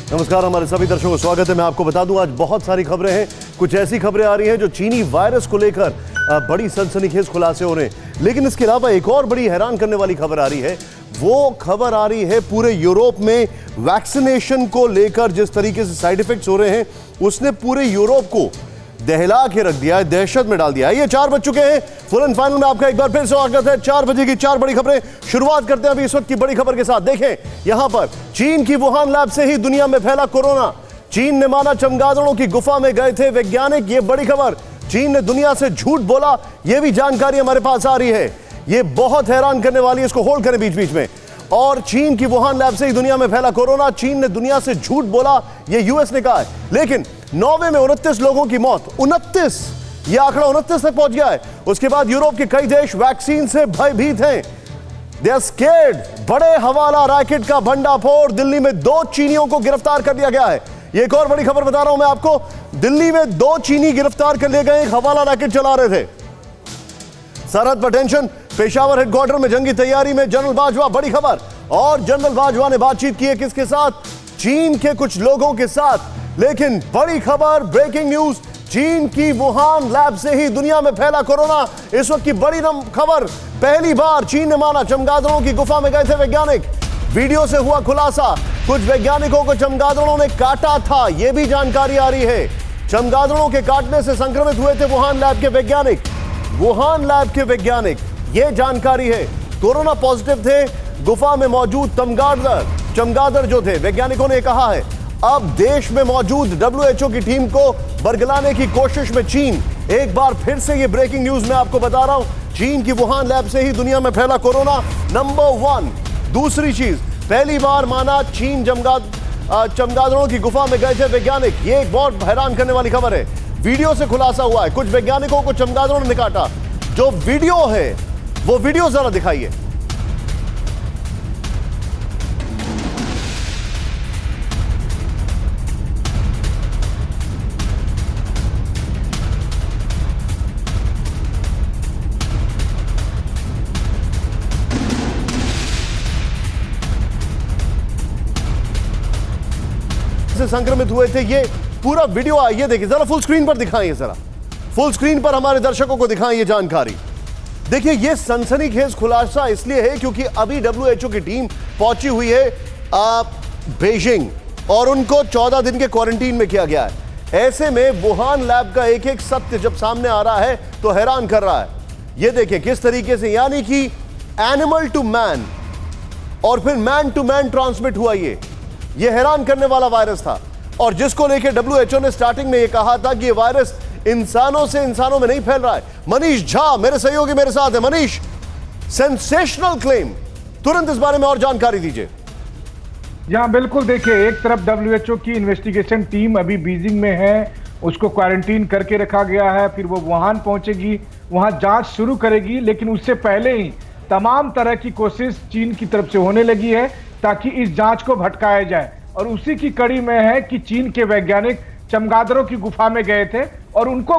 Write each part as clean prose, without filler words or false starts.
नमस्कार, हमारे सभी दर्शकों को स्वागत है। मैं आपको बता दूं आज बहुत सारी खबरें हैं। कुछ ऐसी खबरें आ रही हैं जो चीनी वायरस को लेकर बड़ी सनसनीखेज खुलासे हो रहे हैं, लेकिन इसके अलावा एक और बड़ी हैरान करने वाली खबर आ रही है। वो खबर आ रही है पूरे यूरोप में वैक्सीनेशन को लेकर जिस तरीके से साइड इफेक्ट्स हो रहे हैं, उसने पूरे यूरोप को दहला के रख दिया है, दहशत में डाल दिया है। ये 4 बज चुके हैं। फुल एंड फाइनल में आपका एक बार फिर स्वागत है। 4 बजे की 4 बड़ी खबरें शुरुआत करते हैं अभी इस वक्त की बड़ी खबर के साथ। देखें यहां पर चीन की वुहान लैब से ही दुनिया में फैला कोरोना। चीन ने माना चमगादड़ों की गुफा में गए थे वैज्ञानिक। ये बड़ी खबर। चीन ने दुनिया से झूठ बोला, यह भी जानकारी हमारे पास आ रही है। यह बहुत हैरान करने वाली है, इसको होल्ड करें बीच बीच में। और चीन की वुहान लैब से ही दुनिया में फैला कोरोना। चीन ने दुनिया से झूठ बोला, यह यूएस ने कहा है। लेकिन नॉर्वे में 29 लोगों की मौत। 29, यह आंकड़ा 29 तक पहुंच गया है। उसके बाद यूरोप के कई देश वैक्सीन से भयभीत हैं। They are scared. बड़े हवाला रैकेट का भंडाफोड़। दिल्ली में 2 चीनियों को गिरफ्तार कर लिया गया है। ये एक और बड़ी खबर बता रहा हूं मैं आपको। दिल्ली में 2 चीनी गिरफ्तार कर लिए गए, एक हवाला रैकेट चला रहे थे। सरहद पर टेंशन। पेशावर हेडक्वार्टर में जंगी तैयारी में जनरल बाजवा। बड़ी खबर। और जनरल बाजवा ने बातचीत की है किसके साथ? चीन के कुछ लोगों के साथ। लेकिन बड़ी खबर, ब्रेकिंग न्यूज, चीन की वुहान लैब से ही दुनिया में फैला कोरोना। इस वक्त की बड़ी खबर। पहली बार चीन ने माना चमगादड़ों की गुफा में गए थे वैज्ञानिक। वीडियो से हुआ खुलासा, कुछ वैज्ञानिकों को चमगादड़ों ने काटा था, यह भी जानकारी आ रही है। चमगादड़ों के काटने से संक्रमित हुए थे वुहान लैब के वैज्ञानिक। वुहान लैब के वैज्ञानिक, यह जानकारी है। कोरोना पॉजिटिव थे, गुफा में मौजूद चमगादड़ जो थे, वैज्ञानिकों ने कहा है। अब देश में मौजूद WHO की टीम को बरगलाने की कोशिश में चीन। एक बार फिर से ये ब्रेकिंग न्यूज मैं आपको बता रहा हूं। चीन की वुहान लैब से ही दुनिया में फैला कोरोना, नंबर 1। दूसरी चीज, पहली बार माना चीन चमगादड़ों की गुफा में गए थे वैज्ञानिक। ये एक बहुत हैरान करने वाली खबर है। वीडियो से खुलासा हुआ है, कुछ वैज्ञानिकों को चमगादड़ों ने काटा। जो वीडियो है वो वीडियो जरा दिखाइए। से संक्रमित हुए थे, ये पूरा वीडियो है। ये देखिए, जरा फुल स्क्रीन पर दिखाएं, जरा फुल स्क्रीन पर हमारे दर्शकों को दिखाएं ये जानकारी। देखिए, ये सनसनीखेज खुलासा इसलिए है क्योंकि अभी WHO की टीम पहुंची हुई है बीजिंग और उनको 14 दिन के क्वारंटीन में किया गया है। ऐसे में वुहान लैब का एक एक सत्य जब सामने आ रहा है तो हैरान कर रहा है। ये देखिए किस तरीके से, यानी कि एनिमल टू मैन और फिर मैन टू मैन ट्रांसमिट हुआ। ये हैरान करने वाला वायरस था और जिसको लेके WHO ने स्टार्टिंग में ये कहा था कि ये वायरस इंसानों से इंसानों में नहीं फैल रहा है। मनीष झा मेरे सहयोगी मेरे साथ है। मनीष, सेंसेशनल क्लेम, तुरंत इस बारे में और जानकारी दीजिए। यहां बिल्कुल देखिए, एक तरफ WHO की इन्वेस्टिगेशन टीम अभी बीजिंग में है, उसको क्वारंटीन करके रखा गया है, फिर वो वुहान पहुंचेगी, वहां जांच शुरू करेगी। लेकिन उससे पहले ही तमाम तरह की कोशिश चीन की तरफ से होने लगी है ताकि इस जांच को भटकाया जाए। और उसी की कड़ी में है कि चीन के वैज्ञानिक चमगादड़ों की गुफा में गए थे और उनको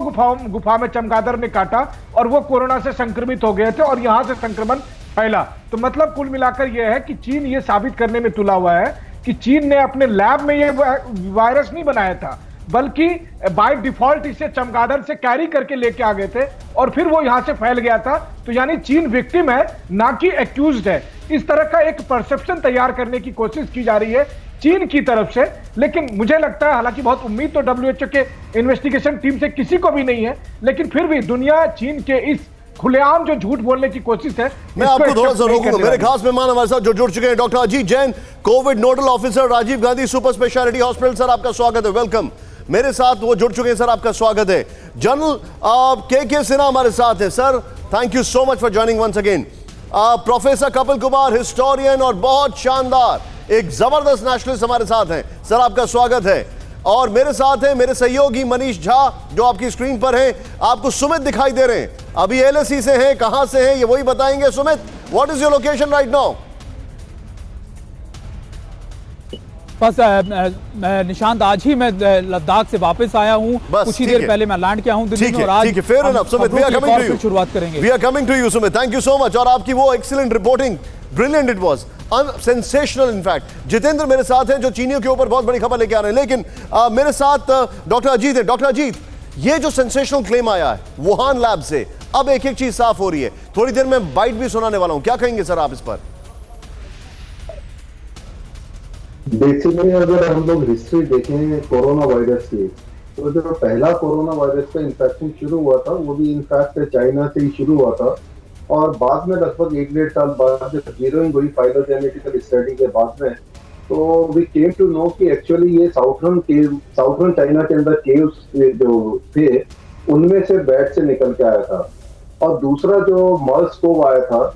गुफा में चमगादड़ ने काटा और वो कोरोना से संक्रमित हो गए थे और यहां से संक्रमण फैला। तो मतलब कुल मिलाकर यह है कि चीन ये साबित करने में तुला हुआ है कि चीन ने अपने लैब में ये वायरस नहीं बनाया था, बल्कि बाय डिफॉल्ट इसे चमगादड़ से कैरी करके लेके आ गए थे और फिर वो यहां से फैल गया था। तो यानी चीन विक्टिम है, ना कि एक्यूज्ड है। इस तरह का एक परसेप्शन तैयार करने की कोशिश की जा रही है चीन की तरफ से। लेकिन मुझे लगता है, हालांकि बहुत उम्मीद तो WHO के इन्वेस्टिगेशन टीम से किसी को भी नहीं है, लेकिन फिर भी दुनिया चीन के इस खुलेआम जो झूठ बोलने की कोशिश है, मैं आपको थोड़ा सा रोकूंगा। मेरे खास मेहमान हमारे साथ जो जुड़ चुके हैं, doctor Ajit Jain, covid nodal officer, Rajiv Gandhi super speciality hospital. Sir आपका स्वागत है, वेलकम। मेरे साथ वो जुड़ चुके हैं, सर आपका स्वागत है। जनरल के सिन्हा हमारे साथ है। Sir thank you so much for joining once again. Professor Kapil Kumar, historian और बहुत शानदार एक जबरदस्त नेशनलिस्ट हमारे साथ हैं। सर आपका स्वागत है। और मेरे साथ हैं मेरे सहयोगी मनीष झा, जो आपकी स्क्रीन पर हैं। आपको सुमित दिखाई दे रहे हैं, अभी LSE से हैं। कहां से हैं ये वही बताएंगे। Sumit, what is your location right now? बस निशांत, आज ही मैं लद्दाख से वापस आया हूँ, कुछ ही देर पहले मैं लैंड किया हूँ दिल्ली में और आज शुरुआत करेंगे। We are coming to you Sumit, thank you so much. और आपकी वो excellent reporting, brilliant it was. Sensational in fact. Jitendra मेरे साथ हैं जो चीनियों के ऊपर बहुत बड़ी खबर लेके आ रहे हैं, लेकिन मेरे साथ डॉक्टर अजीत है। डॉक्टर अजीत, ये जो सेंसेशनल क्लेम आया है वुहान लैब से, अब एक एक चीज साफ हो रही है। थोड़ी देर में बाइट भी सुनाने वाला हूं, क्या कहेंगे सर आप इस पर? बेसिकली अगर हम लोग हिस्ट्री देखें कोरोना वायरस की, तो जो पहला कोरोना वायरस का इन्फेक्शन शुरू हुआ था वो भी इनफैक्ट चाइना से ही शुरू हुआ था, और बाद में लगभग 1-1.5 साल बाद जब जीरोइंग हुई फाइलोजेनेटिकल स्टडी के बाद में, तो वी केम टू नो कि एक्चुअली ये साउथर्न चाइना के अंदर केव्स जो थे उनमें से बैट से निकल के आया था। और दूसरा जो मर्स कोव आया था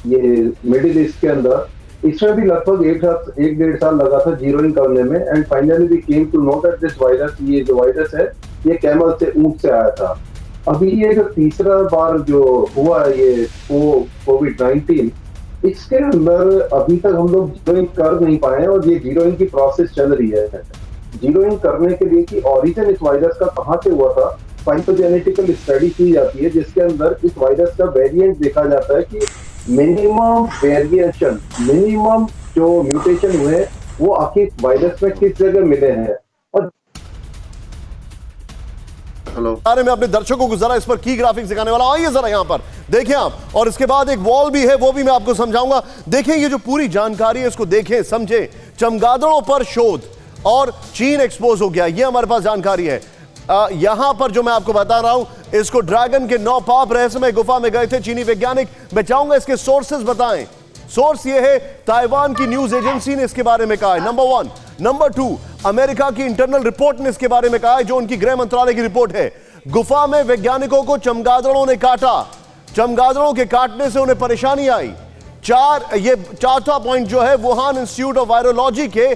ये मिडिल ईस्ट के अंदर, इसमें भी लगभग 1-1.5 साल लगा था जीरोइंग करने में, and finally we came to know that this virus, ये जो वायरस है ये कैमल से, ऊंट से आया था। अभी ये जो तीसरा बार जो हुआ है ये कोविड-19, इसके अंदर अभी तक हम लोग जीरोइंग कर नहीं पाए, और ये जीरोइंग की प्रोसेस चल रही है। जीरोइंग करने के लिए कि ओरिजिन इस वायरस का कहाँ से हुआ था, फाइलोजेनेटिकल स्टडी की जाती है, जिसके अंदर इस वायरस का वेरिएंट देखा जाता है कि मिनिमम वेरिएशन, मिनिमम जो म्यूटेशन हुए वो आखिर वायरस में किस जगह मिले हैं। और बारे में अपने दर्शकों को जरा इस पर की ग्राफिक्स दिखाने वाला, आइए जरा यहां पर देखें आप, और इसके बाद एक वॉल भी है वो भी मैं आपको समझाऊंगा। देखें ये जो पूरी जानकारी है इसको देखें, समझें। चमगादड़ों पर शोध और चीन एक्सपोज हो गया, ये हमारे पास जानकारी है। यहां पर जो मैं आपको बता रहा हूं, इसको ड्रैगन के 9 पाप रहस्यमय गुफा में गए थे चीनी वैज्ञानिक। मैं चाहूंगा इसके सोर्सेज बताएं। सोर्स ये है ताइवान की न्यूज एजेंसी ने इसके बारे में कहा है, नंबर 1। नंबर 2, अमेरिका की इंटरनल रिपोर्ट ने इसके बारे में कहा है, जो उनकी गृह मंत्रालय की रिपोर्ट है। गुफा में वैज्ञानिकों को चमगादड़ों ने काटा, चमगादड़ों के काटने से उन्हें परेशानी आई। ये चौथा पॉइंट जो है, वुहान इंस्टीट्यूट ऑफ वायरोलॉजी के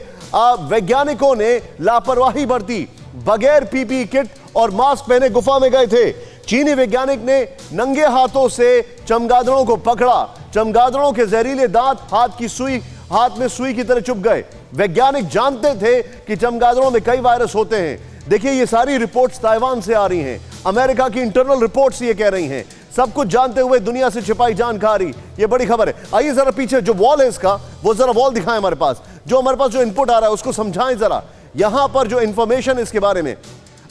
वैज्ञानिकों ने लापरवाही बरती, बगैर पीपीई किट और मास्क पहने गुफा में गए थे। चीनी वैज्ञानिक ने नंगे हाथों से चमगादड़ों को पकड़ा, चमगादड़ों के जहरीले दांत हाथ में सुई की तरह चुभ गए। वैज्ञानिक जानते थे कि चमगादड़ों में कई वायरस होते हैं। देखिए ये सारी रिपोर्ट्स ताइवान से आ रही हैं, अमेरिका की इंटरनल रिपोर्ट्स ये कह रही हैं, सब कुछ जानते हुए दुनिया से छिपाई जानकारी, ये बड़ी खबर है। आइए जरा पीछे जो वॉल है इसका, वो जरा वॉल दिखाएं हमारे पास, जो हमारे पास जो इनपुट आ रहा है उसको समझाएं जरा। यहां पर जो इंफॉर्मेशन इसके बारे में,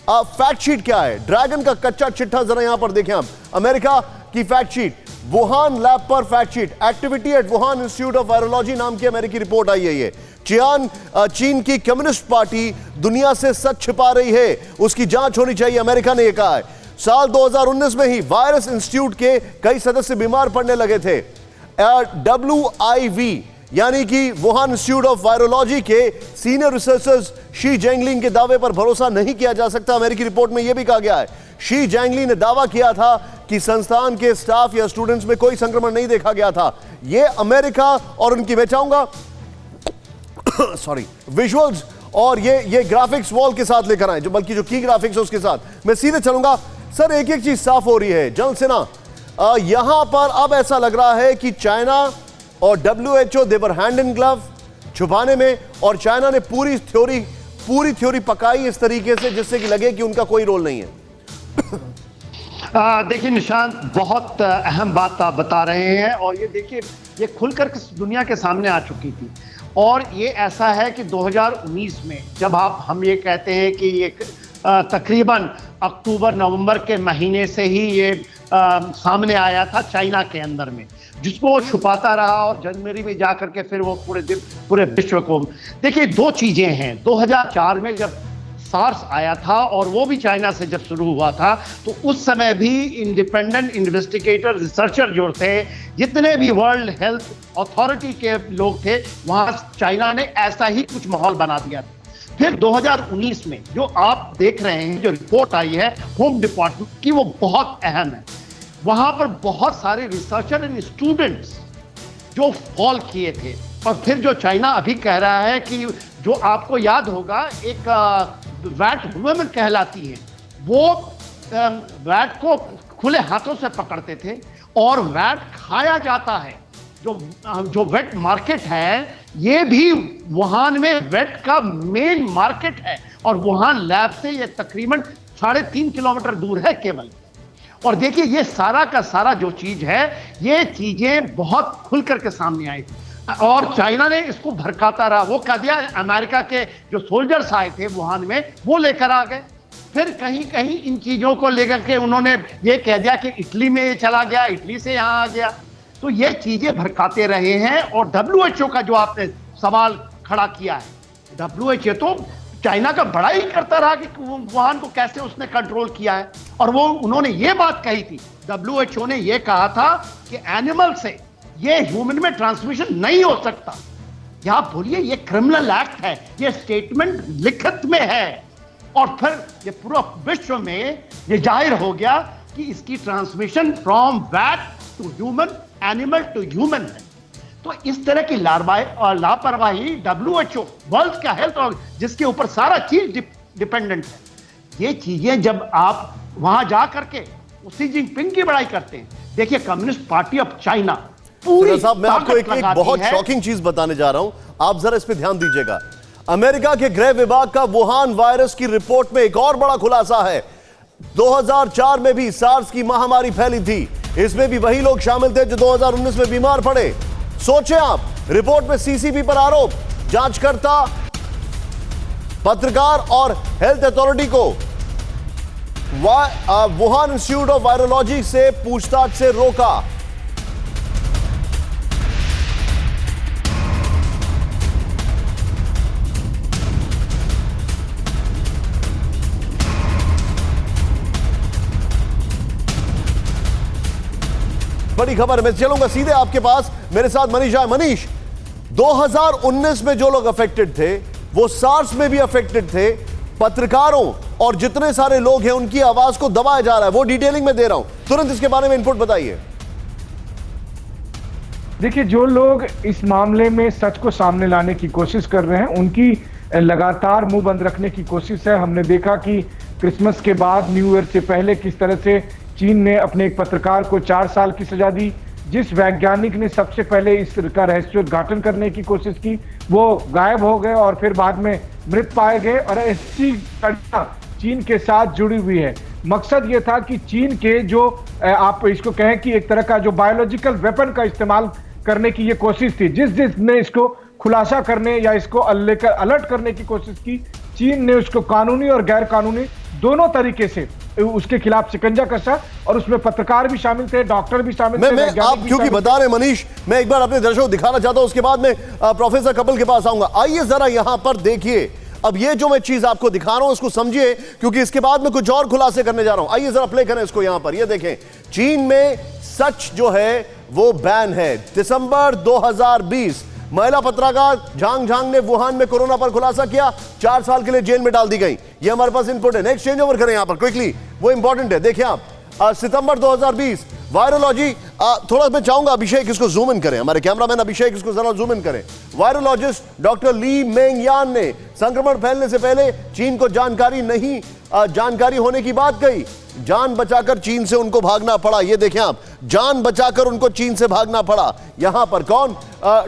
फैक्ट शीट क्या है, ड्रैगन का कच्चा चिट्ठा जरा यहां पर देखें आप। अमेरिका की फैक्ट शीट, वुहान लैब पर fact sheet, activity at Wuhan institute of virology नाम की अमेरिकी रिपोर्ट आई है। ये चीन की कम्युनिस्ट पार्टी दुनिया से सच छिपा रही है, उसकी जांच होनी चाहिए, अमेरिका ने यह कहा है। साल 2019 में ही वायरस इंस्टीट्यूट के कई सदस्य बीमार पड़ने लगे थे। WIV यानी कि वुहान इंस्टीट्यूट ऑफ वायरोलॉजी के सीनियर रिसर्चर्स शी जैंगलिंग के दावे पर भरोसा नहीं किया जा सकता। अमेरिकी रिपोर्ट में यह भी कहा गया है, शी जैंगली ने दावा किया था कि संस्थान के स्टाफ या स्टूडेंट्स में कोई संक्रमण नहीं देखा गया था। यह अमेरिका और उनकी, मैं चाहूंगा सॉरी, विजुअल्स और ये ग्राफिक्स वॉल के साथ लेकर आए, जो बल्कि जो की ग्राफिक्स है उसके साथ मैं सीधे चलूंगा। सर एक एक चीज साफ हो रही है जनरल सेना, यहां पर अब ऐसा लग रहा है कि चाइना और WHO their hand in glove छुपाने में, और चाइना ने पूरी थ्योरी पकाई इस तरीके से जिससे कि लगे कि उनका कोई रोल नहीं है। देखिए निशांत, बहुत अहम बात आप बता रहे हैं, और ये देखिए ये खुलकर दुनिया के सामने आ चुकी थी। और ये ऐसा है कि 2019 में जब हम ये कहते हैं कि ये तकरीबन अक्टूबर-नवंबर के महीने से ही ये सामने आया था चाइना के अंदर में, जिसको वो छुपाता रहा, और जनवरी में जाकर के फिर वो पूरे विश्व को। देखिए 2 चीज़ें हैं, 2004 में जब सार्स आया था और वो भी चाइना से जब शुरू हुआ था, तो उस समय भी इंडिपेंडेंट इन्वेस्टिगेटर रिसर्चर जो थे, जितने भी वर्ल्ड हेल्थ अथॉरिटी के लोग थे, वहाँ चाइना ने ऐसा ही कुछ माहौल बना दिया था। फिर 2019 में जो आप देख रहे हैं, जो रिपोर्ट आई है होम डिपार्टमेंट की, वो बहुत अहम है। वहाँ पर बहुत सारे रिसर्चर एंड स्टूडेंट्स जो फॉल किए थे, और फिर जो चाइना अभी कह रहा है कि जो आपको याद होगा एक वैट वुमेन कहलाती है, वो वैट को खुले हाथों से पकड़ते थे और वैट खाया जाता है। जो वेट मार्केट है, ये भी वुहान में वेट का मेन मार्केट है, और वुहान लैब से ये तकरीबन 3.5 किलोमीटर दूर है केवल। और देखिए ये सारा का सारा जो चीज है, ये चीजें बहुत खुल करके सामने आई। और चाइना ने इसको भड़काता रहा। वो कह दिया अमेरिका के जो सोल्जर्स आए थे वुहान में वो लेकर आ गए। फिर कहीं कहीं इन चीजों को लेकर के उन्होंने ये कह दिया कि इटली में ये चला गया, इटली से यहाँ आ गया। तो ये चीजें भड़काते रहे हैं। और WHO का जो आपने सवाल खड़ा किया है, WHO तो चाइना का बड़ा ही करता रहा कि वुहान को कैसे उसने कंट्रोल किया है। और वो उन्होंने ये बात कही थी, WHO ने ये कहा था कि एनिमल से ये ह्यूमन में ट्रांसमिशन नहीं हो सकता। या बोलिए ये क्रिमिनल एक्ट है, ये स्टेटमेंट लिखित में है। और फिर ये पूरा विश्व में ये जाहिर हो गया कि इसकी transmission from bat to human, animal to human है। तो इस तरह की लापरवाही WHO वर्ल्ड का हेल्थ और जिसके ऊपर सारा चीज डिपेंडेंट है, ये चीजें जब आप वहां जा करके शी जिनपिंग की बड़ाई करते हैं। देखिए कम्युनिस्ट पार्टी ऑफ चाइना पूरी साहब, मैं आपको एक बहुत शॉकिंग चीज बताने जा रहा हूं, आप जरा इस पे ध्यान दीजिएगा। अमेरिका के गृह विभाग का वुहान वायरस की रिपोर्ट में एक और बड़ा खुलासा है। 2004 में भी सार्स की महामारी फैली थी, इसमें भी वही लोग शामिल थे जो 2019 में बीमार पड़े। सोचें आप, रिपोर्ट में CCP पर आरोप, जांचकर्ता, पत्रकार और हेल्थ अथॉरिटी को वुहान इंस्टीट्यूट ऑफ वायरोलॉजी से पूछताछ से रोका। बड़ी खबर, मैं चलूंगा सीधे आपके पास, मेरे साथ मनीष है। मनीष, 2019 में जो लोग अफेक्टेड थे वो सार्स में भी अफेक्टेड थे। पत्रकारों और जितने सारे लोग हैं उनकी आवाज को दबाया जा रहा है, वो डिटेलिंग में दे रहा हूं, तुरंत इसके बारे में इनपुट बताइए। देखिए, जो लोग इस मामले में सच को सामने लाने की कोशिश कर रहे हैं उनकी लगातार मुंह बंद रखने की कोशिश है। हमने देखा कि क्रिसमस के बाद, न्यू ईयर से पहले किस तरह से चीन ने अपने एक पत्रकार को 4 साल की सजा दी। जिस वैज्ञानिक ने सबसे पहले इसका रहस्योद्घाटन करने की कोशिश की वो गायब हो गए और फिर बाद में मृत पाए गए। और ऐसी घटना चीन के साथ जुड़ी हुई है। मकसद ये था कि चीन के जो आप इसको कहें कि एक तरह का जो बायोलॉजिकल वेपन का इस्तेमाल करने की ये कोशिश थी, जिसने इसको खुलासा करने या इसको लेकर अलर्ट करने की कोशिश की, चीन ने उसको कानूनी और गैर कानूनी दोनों तरीके से उसके खिलाफ शिकंजा कसा। और उसमें पत्रकार भी शामिल थे, डॉक्टर भी शामिल थे। मैं आप क्योंकि बता रहे मनीष, मैं एक बार अपने दर्शकों को दिखाना चाहता हूं, उसके बाद में प्रोफेसर कपिल के पास आऊंगा। आइए जरा यहां पर देखिए, अब ये जो मैं चीज आपको दिखा रहा हूं उसको समझिए, क्योंकि इसके बाद में कुछ और खुलासे करने जा रहा हूं। आइए जरा प्ले करें इसको यहां पर। ये देखें, चीन में सच जो है वो बैन है। दिसंबर 2020 महिला पत्रकार झांग ने वुहान में कोरोना पर खुलासा किया, 4 साल के लिए जेल में डाल दी गई। ये हमारे पास इनपुट है। नेक्स्ट चेंज ओवर करें यहां पर क्विकली, वो इंपॉर्टेंट है। देखिए आप, सितंबर 2020 वायरोलॉजी, थोड़ा मैं चाहूंगा अभिषेक इसको जूम इन करें, हमारे कैमरामैन अभिषेक इसको जरा जूम इन करें। वायरोलॉजिस्ट डॉक्टर ली मेंगयान ने संक्रमण फैलने से पहले चीन को जानकारी होने की बात कही। जान बचाकर चीन से उनको भागना पड़ा। ये देखें आप, जान बचाकर उनको चीन से भागना पड़ा। यहां पर कौन?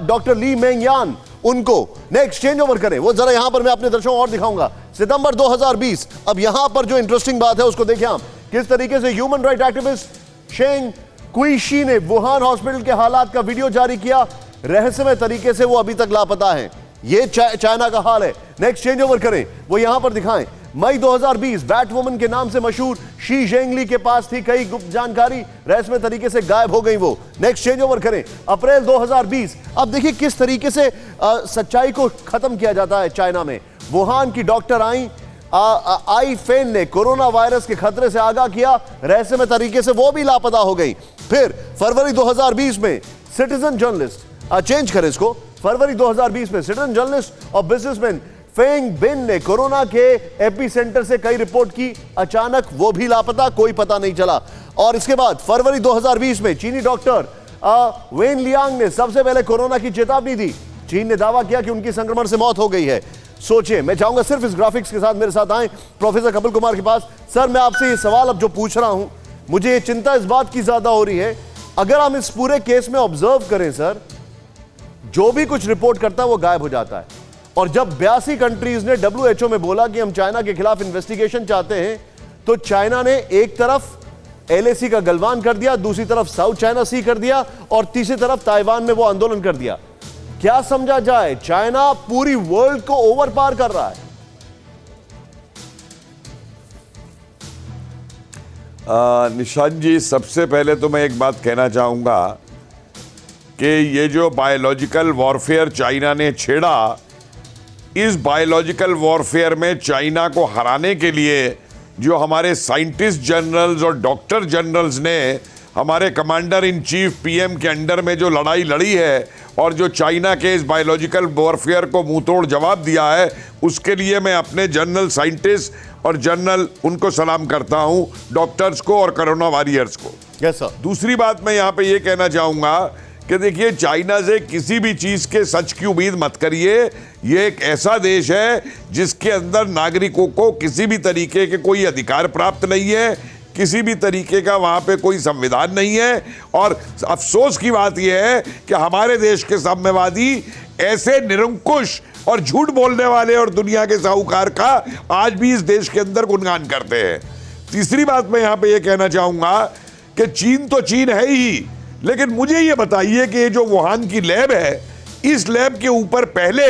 Doctor Li मेंगयान। उनको नेक्स्ट चेंज ओवर करें, वो जरा यहां पर मैं अपने दर्शकों और दिखाऊंगा। सितंबर 2020, अब यहां पर जो इंटरेस्टिंग बात है उसको देखें आप, किस तरीके से ह्यूमन राइट एक्टिविस्ट शेंग कुईशी ने वुहान हॉस्पिटल के हालात का वीडियो जारी किया। रहस्यमय तरीके से वो अभी तक लापता है। ये चाइना का हाल है। नेक्स्ट चेंज ओवर करें, वो यहां पर दिखाएं। मई 2020 बैटवुमन के नाम से मशहूर शी जेंगली के पास थी कई गुप्त जानकारी, रहस्यमय तरीके से गायब हो गई वो। नेक्स्ट चेंज ओवर करें, अप्रैल 2020। अब देखिए किस तरीके से सच्चाई को खत्म किया जाता है चाइना में। वुहान की डॉक्टर आई फेन ने कोरोना वायरस के खतरे से आगाह किया, रहस्यमय तरीके से वो भी लापता हो गई। फिर फरवरी 2020 में सिटीजन जर्नलिस्ट, चेंज करें इसको, फरवरी 2020 में सिटीजन जर्नलिस्ट और बिजनेसमैन फेंग बिन ने कोरोना के एपिसेंटर से कई रिपोर्ट की, अचानक वो भी लापता, कोई पता नहीं चला। और इसके बाद फरवरी 2020 में चीनी डॉक्टर वेन लियांग ने सबसे पहले कोरोना की चेतावनी दी। चीन ने दावा किया कि उनकी संक्रमण से मौत हो गई है। सोचिए, मैं चाहूंगा सिर्फ इस ग्राफिक्स के साथ मेरे साथ आए प्रोफेसर कपिल कुमार के पास। सर, मैं आपसे ये सवाल अब जो पूछ रहा हूं, मुझे ये चिंता इस बात की ज्यादा हो रही है, अगर हम इस पूरे केस में ऑब्जर्व करें सर, जो भी कुछ रिपोर्ट करता है वो गायब हो जाता है। और जब 82 कंट्रीज ने WHO में बोला कि हम चाइना के खिलाफ इन्वेस्टिगेशन चाहते हैं, तो चाइना ने एक तरफ LAC का गलवान कर दिया, दूसरी तरफ साउथ चाइना सी कर दिया और तीसरी तरफ ताइवान में वो आंदोलन कर दिया। क्या समझा जाए? चाइना पूरी वर्ल्ड को ओवर पार कर रहा है। निशांत जी, सबसे पहले तो मैं एक बात कहना चाहूंगा कि ये जो बायोलॉजिकल वॉरफेयर चाइना ने छेड़ा, इस बायोलॉजिकल वॉरफेयर में चाइना को हराने के लिए जो हमारे साइंटिस्ट जनरल्स और डॉक्टर जनरल्स ने हमारे कमांडर इन चीफ पीएम के अंडर में जो लड़ाई लड़ी है और जो चाइना के इस बायोलॉजिकल वॉरफेयर को मुंहतोड़ जवाब दिया है, उसके लिए मैं अपने जनरल साइंटिस्ट और जनरल उनको सलाम करता हूं, डॉक्टर्स को और कोरोना वॉरियर्स को। Yes sir. दूसरी बात मैं यहां पे ये कहना चाहूंगा कि देखिए, चाइना से किसी भी चीज के सच की उम्मीद मत करिए। ये एक ऐसा देश है जिसके अंदर नागरिकों को किसी भी तरीके के कोई अधिकार प्राप्त नहीं है, किसी भी तरीके का वहां पे कोई संविधान नहीं है। और अफसोस की बात यह है कि हमारे देश के साम्यवादी ऐसे निरंकुश और झूठ बोलने वाले और दुनिया के साहूकार का आज भी इस देश के अंदर गुणगान करते हैं। तीसरी बात मैं यहां पे ये कहना चाहूंगा कि चीन तो चीन है ही, लेकिन मुझे ये बताइए कि ये जो वुहान की लैब है, इस लैब के ऊपर पहले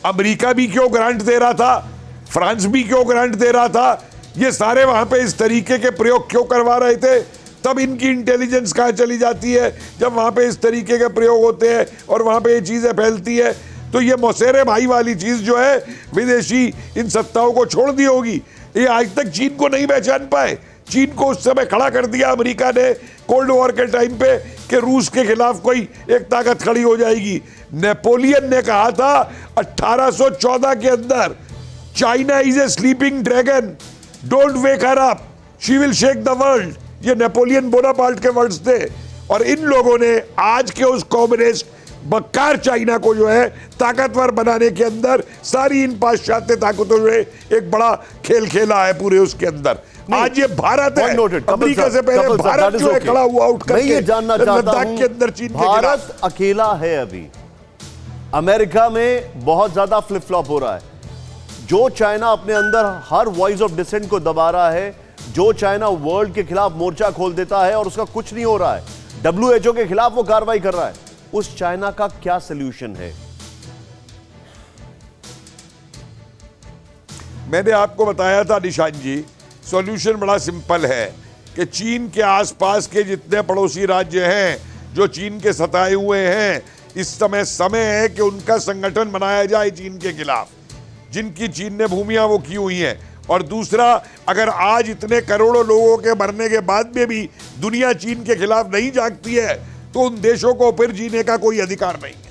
अमेरिका भी क्यों ग्रांट दे रहा था, फ्रांस भी क्यों ग्रांट दे रहा था? ये सारे वहां पे इस तरीके के प्रयोग क्यों करवा रहे थे? तब इनकी इंटेलिजेंस कहां चली जाती है जब वहां पे इस तरीके के प्रयोग होते हैं और वहां पे ये चीजें फैलती है? तो ये मौसेरे भाई वाली चीज जो है विदेशी इन सत्ताओं को छोड़ दी होगी। ये आज तक चीन को नहीं पहचान पाए। चीन को उस समय खड़ा कर दिया अमेरिका ने कोल्ड वॉर के टाइम पे कि रूस के खिलाफ कोई एक ताकत खड़ी हो जाएगी। नेपोलियन ने कहा था 1814 के अंदर, China is a sleeping dragon, don't wake her up, she will shake the world. ये नेपोलियन बोनापार्ट के वर्ड्स थे। और इन लोगों ने आज के उस कम्युनिस्ट बक्कार चाइना को जो है ताकतवर बनाने के अंदर सारी इन पाश्चात्य ताकतों ने एक बड़ा खेल खेला है पूरे उसके अंदर। आज ये भारत है, अमेरिका से पहले भारत जो है खड़ा हुआ उठ करके, मैं ये जानना चाहता हूं, के अंदर चीन के भारत अकेला है अभी? अमेरिका में बहुत ज्यादा फ्लिप फ्लॉप हो रहा है। जो चाइना अपने अंदर हर वॉइस ऑफ डिसेंट को दबा रहा है, जो चाइना वर्ल्ड के खिलाफ मोर्चा खोल देता है और उसका कुछ नहीं हो रहा है, WHO के खिलाफ वो कार्रवाई कर रहा है, उस चाइना का क्या सलूशन है? मैंने आपको बताया था निशान जी, सॉल्यूशन बड़ा सिंपल है कि चीन के आसपास के जितने पड़ोसी राज्य हैं जो चीन के सताए हुए हैं, इस समय है कि उनका संगठन बनाया जाए चीन के खिलाफ, जिनकी चीन ने भूमियां वो की हुई हैं। और दूसरा, अगर आज इतने करोड़ों लोगों के मरने के बाद में भी दुनिया चीन के खिलाफ नहीं जागती है, तो उन देशों को फिर जीने का कोई अधिकार नहीं है।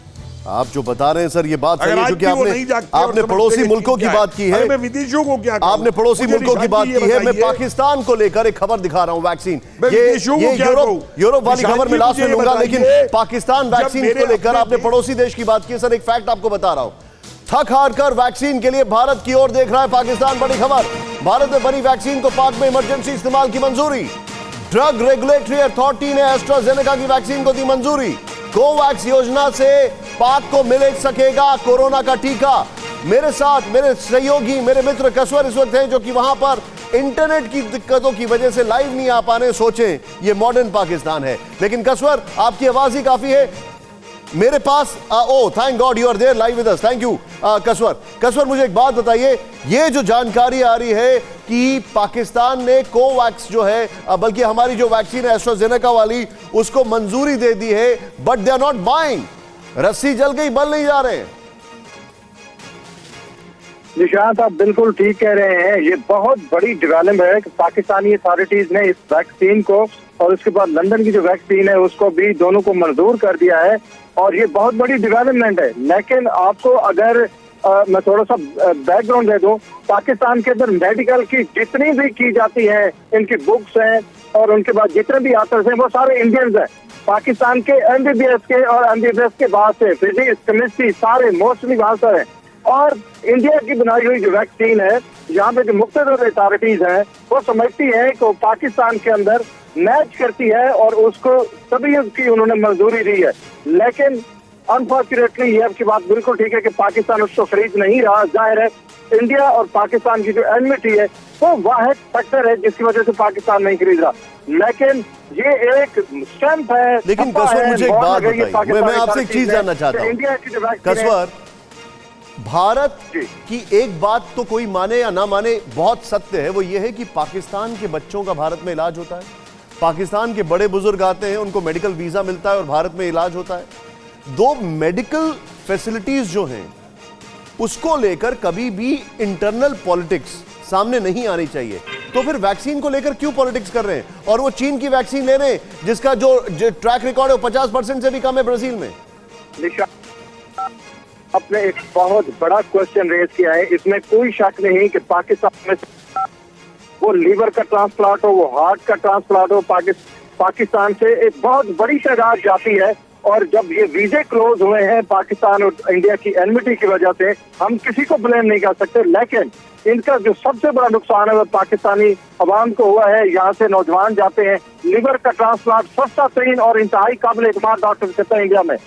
आप जो बता रहे हैं सर, ये बात सही है, क्योंकि आपने पड़ोसी मुल्कों की बात की है, मैं विदेशियों को क्या कहूं? आपने पड़ोसी मुल्कों की बात की है। मैं पाकिस्तान को लेकर एक खबर दिखा रहा हूं, वैक्सीन। ये यूरोप वाली खबर में लास्ट में लूंगा, लेकिन पाकिस्तान वैक्सीन को लेकर आपने पड़ोसी देश की बात की। सर, एक फैक्ट आपको बता रहा हूं, थक हार कर वैक्सीन के लिए भारत की ओर देख रहा है पाकिस्तान। बड़ी खबर, भारत में बनी वैक्सीन को पाक में इमरजेंसी इस्तेमाल की मंजूरी। ड्रग रेगुलेटरी अथॉरिटी ने एस्ट्राजेनेका की वैक्सीन को दी मंजूरी। कोवैक्स योजना से पाक को मिल सकेगा कोरोना का टीका। मेरे साथ मेरे सहयोगी, मेरे मित्र कसवर इस वक्त हैं, जो कि वहां पर इंटरनेट की दिक्कतों की वजह से लाइव नहीं आ पाने। सोचें, ये मॉडर्न पाकिस्तान है। लेकिन कसवर, आपकी आवाज ही काफी है मेरे पास। Oh thank God you are there live with us, thank you. कसवर, मुझे एक बात बताइए, ये जो जानकारी आ रही है कि पाकिस्तान ने कोवैक्स जो है, बल्कि हमारी जो वैक्सीन है एस्ट्राजेनेका वाली, उसको मंजूरी दे दी है, but they are not buying. रस्सी जल गई, बल नहीं जा रहे हैं। निशांत, आप बिल्कुल ठीक कह रहे हैं। ये बहुत बड़ी डेवलपमेंट है कि पाकिस्तानी अथॉरिटीज ने इस वैक्सीन को और उसके बाद लंदन की जो वैक्सीन है उसको भी दोनों को मंजूर कर दिया है, और ये बहुत बड़ी डेवलपमेंट है। लेकिन आपको अगर मैं थोड़ा सा बैकग्राउंड दे दूं, पाकिस्तान के अंदर मेडिकल की जितनी भी की जाती है, इनकी बुक्स हैं और उनके बाद जितने भी ऑथर्स हैं वो सारे इंडियंस हैं। पाकिस्तान के MBBS के और MBBS के बाद से फिजिक्स, केमिस्ट्री सारे मोस्टली वहां से हैं। और इंडिया की बनाई हुई जो वैक्सीन है, यहाँ पे जो मुख्तलिफ अथॉरिटीज हैं वो समझती है कि पाकिस्तान के अंदर मैच करती है और उसको तभी उसकी उन्होंने मंजूरी दी है। लेकिन अनफॉर्चुनेटली ये आपकी बात बिल्कुल ठीक है कि पाकिस्तान उसको खरीद नहीं रहा। जाहिर है इंडिया और पाकिस्तान की जो एनमिटी है वो वाहिद फैक्टर है जिसकी वजह से पाकिस्तान नहीं खरीद रहा। लेकिन ये एक स्टैंप है। लेकिन कसवर मुझे एक बात बताइए, मैं आपसे एक चीज जानना चाहता हूँ इंडिया की जो कसवर, भारत की एक बात तो कोई माने या ना माने बहुत सत्य है, वो ये है कि पाकिस्तान के बच्चों का भारत में इलाज होता है, पाकिस्तान के बड़े बुजुर्ग आते हैं उनको मेडिकल वीजा मिलता है और भारत में इलाज होता है। दो मेडिकल फैसिलिटीज जो हैं उसको लेकर कभी भी इंटरनल पॉलिटिक्स सामने नहीं आनी चाहिए। तो फिर वैक्सीन को लेकर क्यों पॉलिटिक्स कर रहे हैं? और वो चीन की वैक्सीन ले रहे हैं जिसका जो ट्रैक रिकॉर्ड है वो 50% से भी कम है ब्राजील में। अपने एक बहुत बड़ा क्वेश्चन रेज किया है, इसमें कोई शक नहीं कि पाकिस्तान में वो लीवर का ट्रांसप्लांट हो, वो हार्ट का ट्रांसप्लांट हो, पाकिस्तान से एक बहुत बड़ी तादाद जाती है। और जब ये वीजे क्लोज हुए हैं पाकिस्तान और इंडिया की एनमिटी की वजह से, हम किसी को ब्लेम नहीं कर सकते। लेकिन इनका जो सबसे बड़ा नुकसान है वो पाकिस्तानी अवाम को हुआ है। यहाँ से नौजवान जाते हैं, लीवर का ट्रांसप्लांट सस्ता तरीन और इंतहाई काबिल एतमाद डॉक्टर कहते हैं इंडिया में।